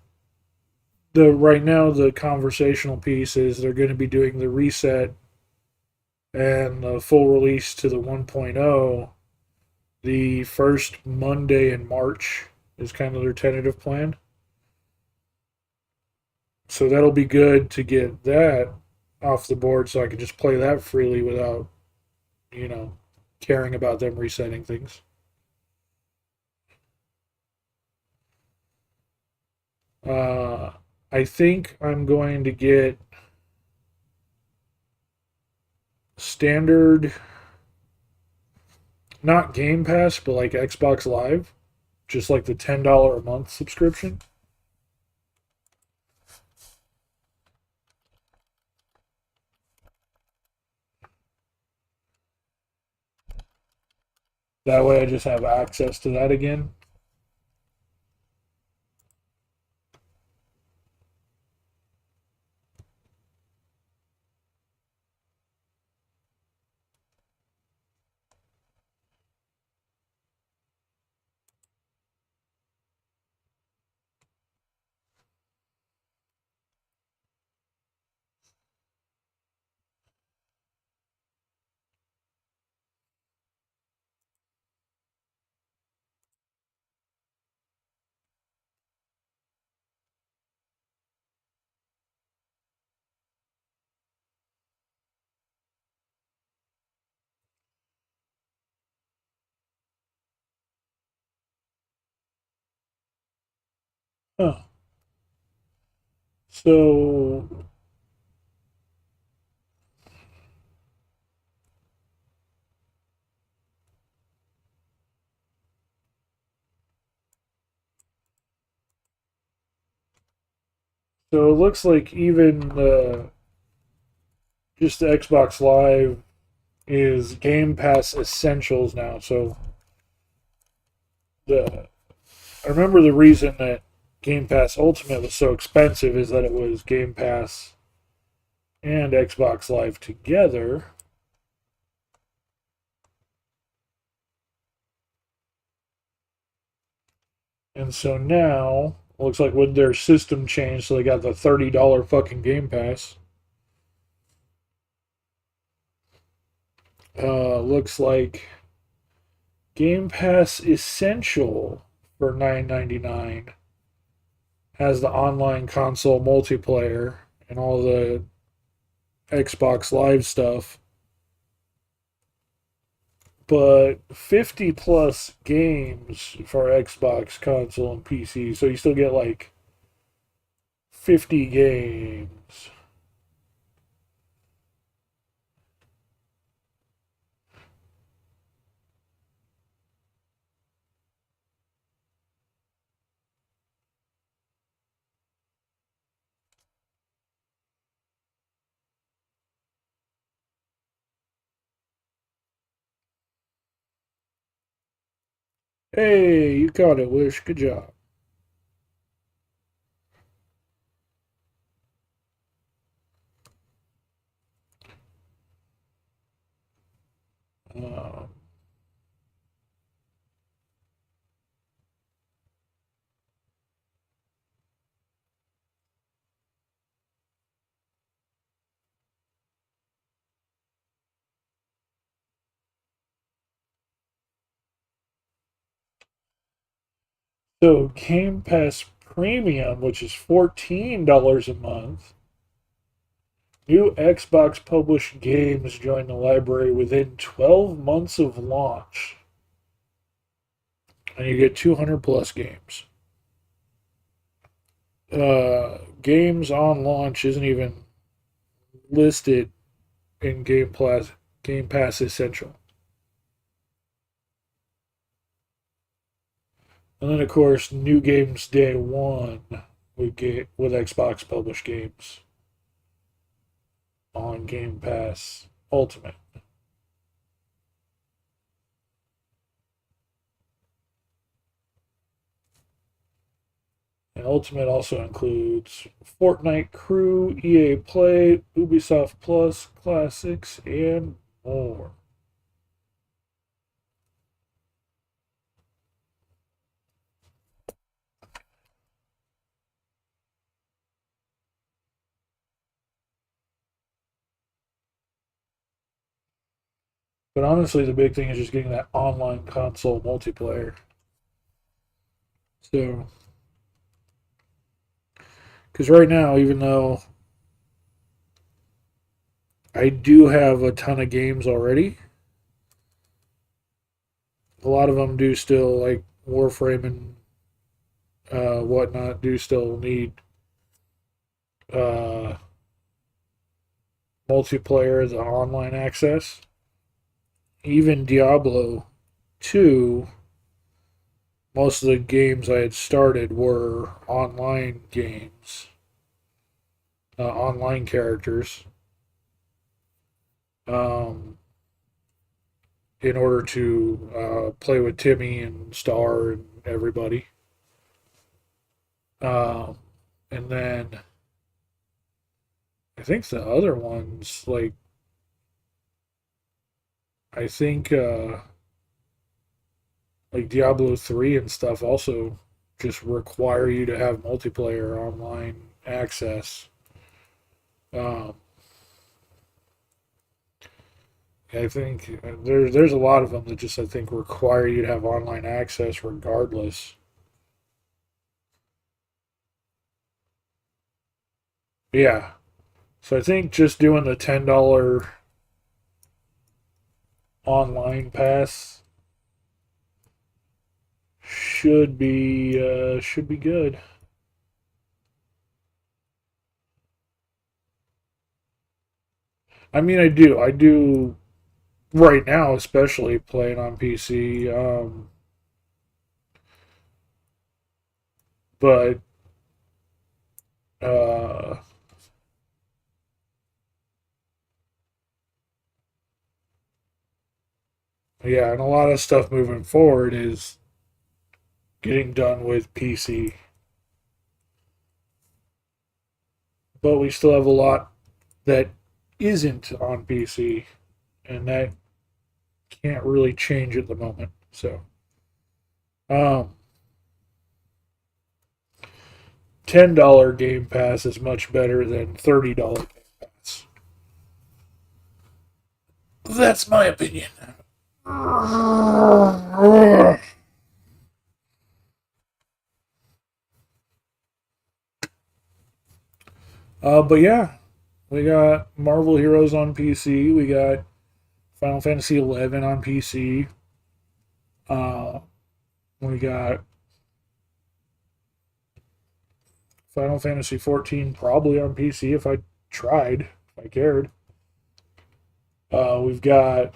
The right now the conversational piece is they're going to be doing the reset and the full release to the 1.0 the first Monday in March is kind of their tentative plan. So that'll be good to get that off the board so I can just play that freely without, you know, caring about them resetting things. Uh, I think I'm going to get standard, not Game Pass, but like Xbox Live, just like the $10 a month subscription. That way I just have access to that again. So so it looks like even just the Xbox Live is Game Pass Essentials now. So the I remember the reason that Game Pass Ultimate was so expensive is that it was Game Pass and Xbox Live together. And so now, looks like with their system changed, so they got the $30 fucking Game Pass. Looks like Game Pass Essential for $9.99 has the online console multiplayer and all the Xbox Live stuff. But 50 plus games for Xbox console and PC, so you still get like 50 games. Hey, you caught it, Wish. Good job. Um, so Game Pass Premium, which is $14 a month. New Xbox published games join the library within 12 months of launch. And you get 200 plus games. Games on launch isn't even listed in Game Pass Essential. And then, of course, new games day one we get with Xbox published games on Game Pass Ultimate. And Ultimate also includes Fortnite Crew, EA Play, Ubisoft Plus, Classics, and more. But honestly, the big thing is just getting that online console multiplayer. So, because right now, even though I do have a ton of games already, a lot of them do still, like Warframe and whatnot, do still need uh, multiplayer, the online access. Even Diablo 2, most of the games I had started were online games, online characters. Um, in order to play with Timmy and Star and everybody. Um, and then I think the other ones, like, I think like Diablo 3 and stuff also just require you to have multiplayer online access. Um, I think there's a lot of them that just I think require you to have online access regardless. Yeah. So I think just doing the $10 online pass should be good. I mean, I do. I do right now, especially playing on PC. But uh, yeah, and a lot of stuff moving forward is getting done with PC. But we still have a lot that isn't on PC, and that can't really change at the moment. So, um, $10 Game Pass is much better than $30 Game Pass. That's my opinion. But yeah, we got Marvel Heroes on PC. We got Final Fantasy 11 on PC. Uh, we got Final Fantasy 14 probably on PC if I tried, if I cared. We've got.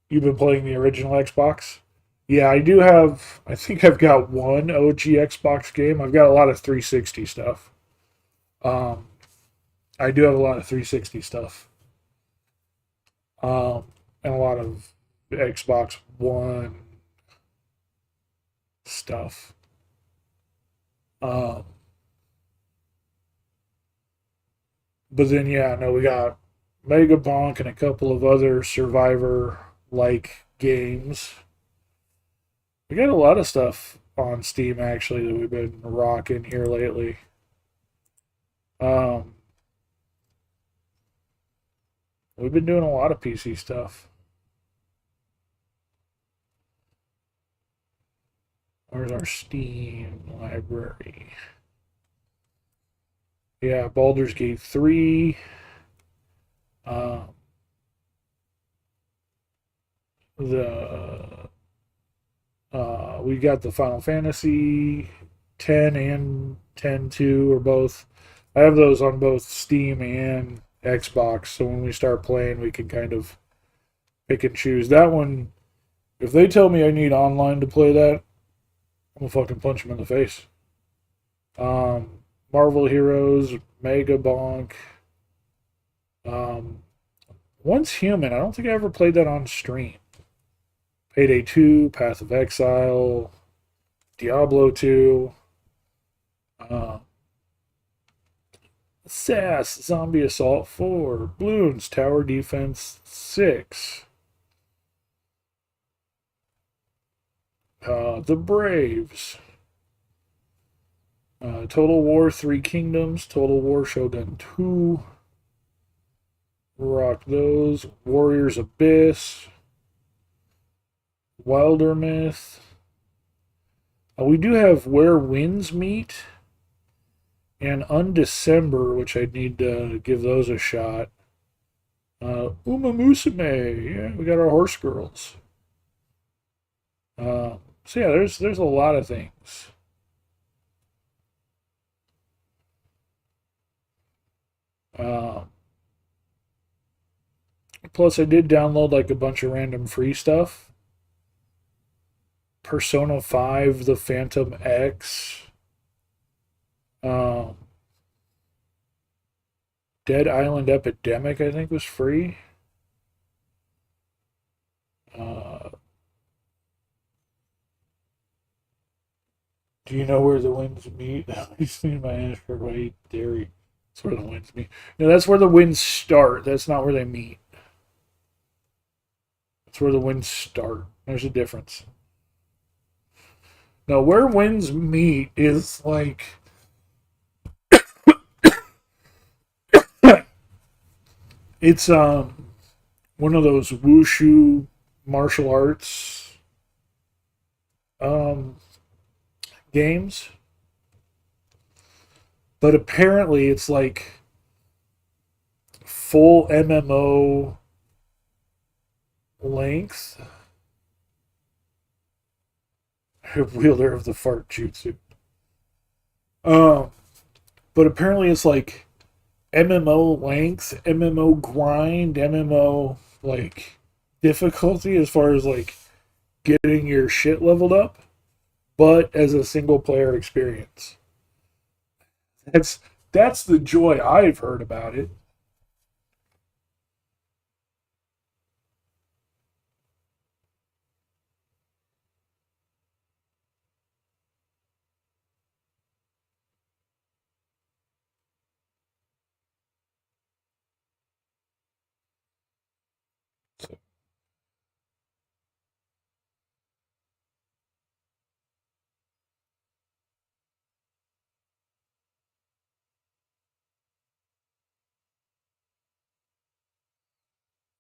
You've been playing the original Xbox? Yeah, I do have. I think I've got one OG Xbox game. I've got a lot of 360 stuff. Um, I do have a lot of 360 stuff. And a lot of Xbox One stuff. Um, but then, yeah, no, we got Mega Bonk and a couple of other Survivor like games. We got a lot of stuff on Steam actually that we've been rocking here lately. Um, we've been doing a lot of PC stuff. Where's our Steam library? Yeah, Baldur's Gate 3. Um, the we got the Final Fantasy 10 and 10-2 or both. I have those on both Steam and Xbox, so when we start playing, we can kind of pick and choose. That one, if they tell me I need online to play that, I'm gonna fucking punch them in the face. Marvel Heroes, Mega Bonk, um, Once Human. I don't think I ever played that on stream. Payday 2, Path of Exile, Diablo 2, uh, SAS, Zombie Assault 4, Bloons, Tower Defense 6, The Braves, Total War 3 Kingdoms, Total War Shogun 2, rock those, Warriors Abyss, Wilder Myth. We do have Where Winds Meet and Undecember, which I need to give those a shot. Uma Musume, yeah, we got our horse girls. So yeah, there's a lot of things. Uh, Plus, I did download like a bunch of random free stuff. Persona 5, The Phantom X, um, Dead Island Epidemic, I think was free. Uh, do you know where the winds meet? He's me my Ashford Way Dairy. That's where the winds meet. No, that's where the winds start. That's not where they meet. That's where the winds start. There's a difference. Now, where winds meet is like it's one of those wushu martial arts um games, but apparently it's like full MMO length. Wielder of the fart jutsu. Um, but apparently it's like MMO length, MMO grind, MMO like difficulty as far as like getting your shit leveled up, but as a single player experience. That's that's the joy I've heard about it. So,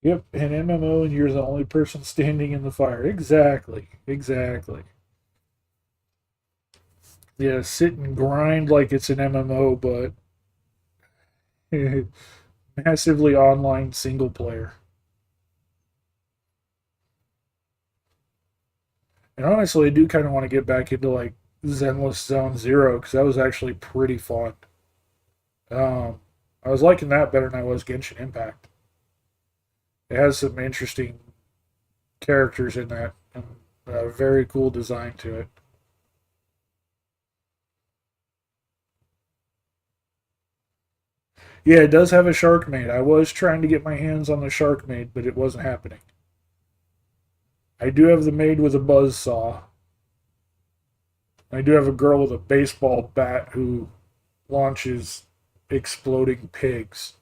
yep, an MMO and you're the only person standing in the fire. Exactly. Exactly. Yeah, sit and grind like it's an MMO, but massively online single player. And honestly, I do kind of want to get back into like Zenless Zone Zero because that was actually pretty fun. Um, I was liking that better than I was Genshin Impact. It has some interesting characters in that and a very cool design to it. Yeah, it does have a shark maid. I was trying to get my hands on the shark maid, but it wasn't happening. I do have the maid with a buzz saw. I do have a girl with a baseball bat who launches exploding pigs.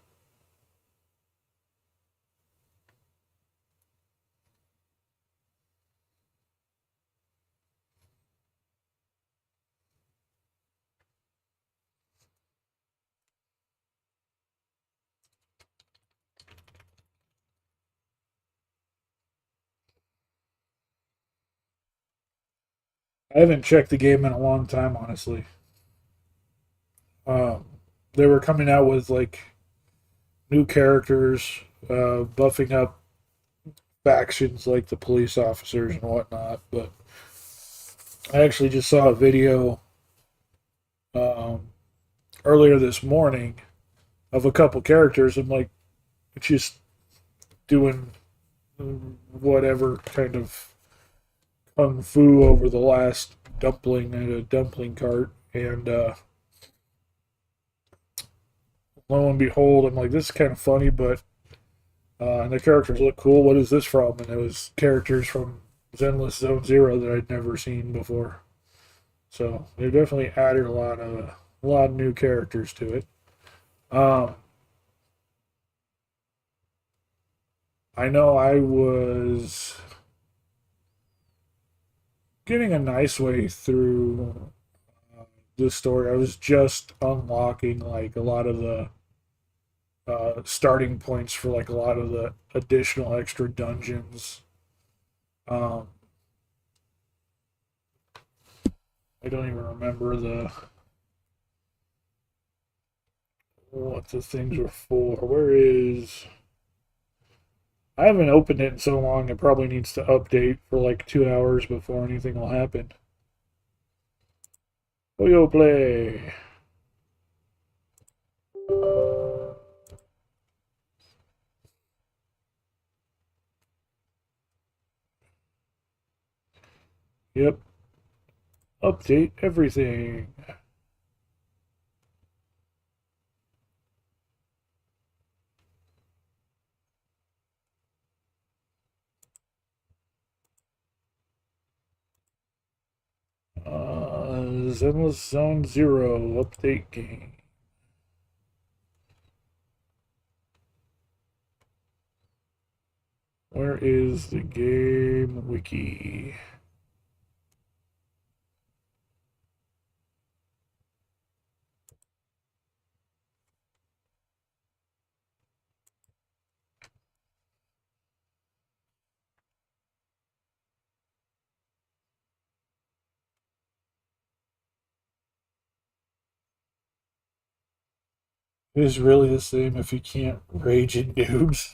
I haven't checked the game in a long time, honestly. Um, they were coming out with like new characters, buffing up factions like the police officers and whatnot. But I actually just saw a video um, earlier this morning of a couple characters. I'm like, just doing whatever kind of kung fu over the last dumpling at a dumpling cart, and lo and behold, I'm like, this is kind of funny, but and the characters look cool. What is this from? And it was characters from Zenless Zone Zero that I'd never seen before. So they definitely added a lot of new characters to it. Um, I know I was getting a nice way through this story. I was just unlocking like a lot of the starting points for like a lot of the additional extra dungeons. Um, I don't even remember the what the things were for. Where is? I haven't opened it in so long. It probably needs to update for like 2 hours before anything will happen. Yo play. Yep. Update everything. Zenless Zone Zero update game. Where is the game wiki? It is really the same if you can't rage in noobs.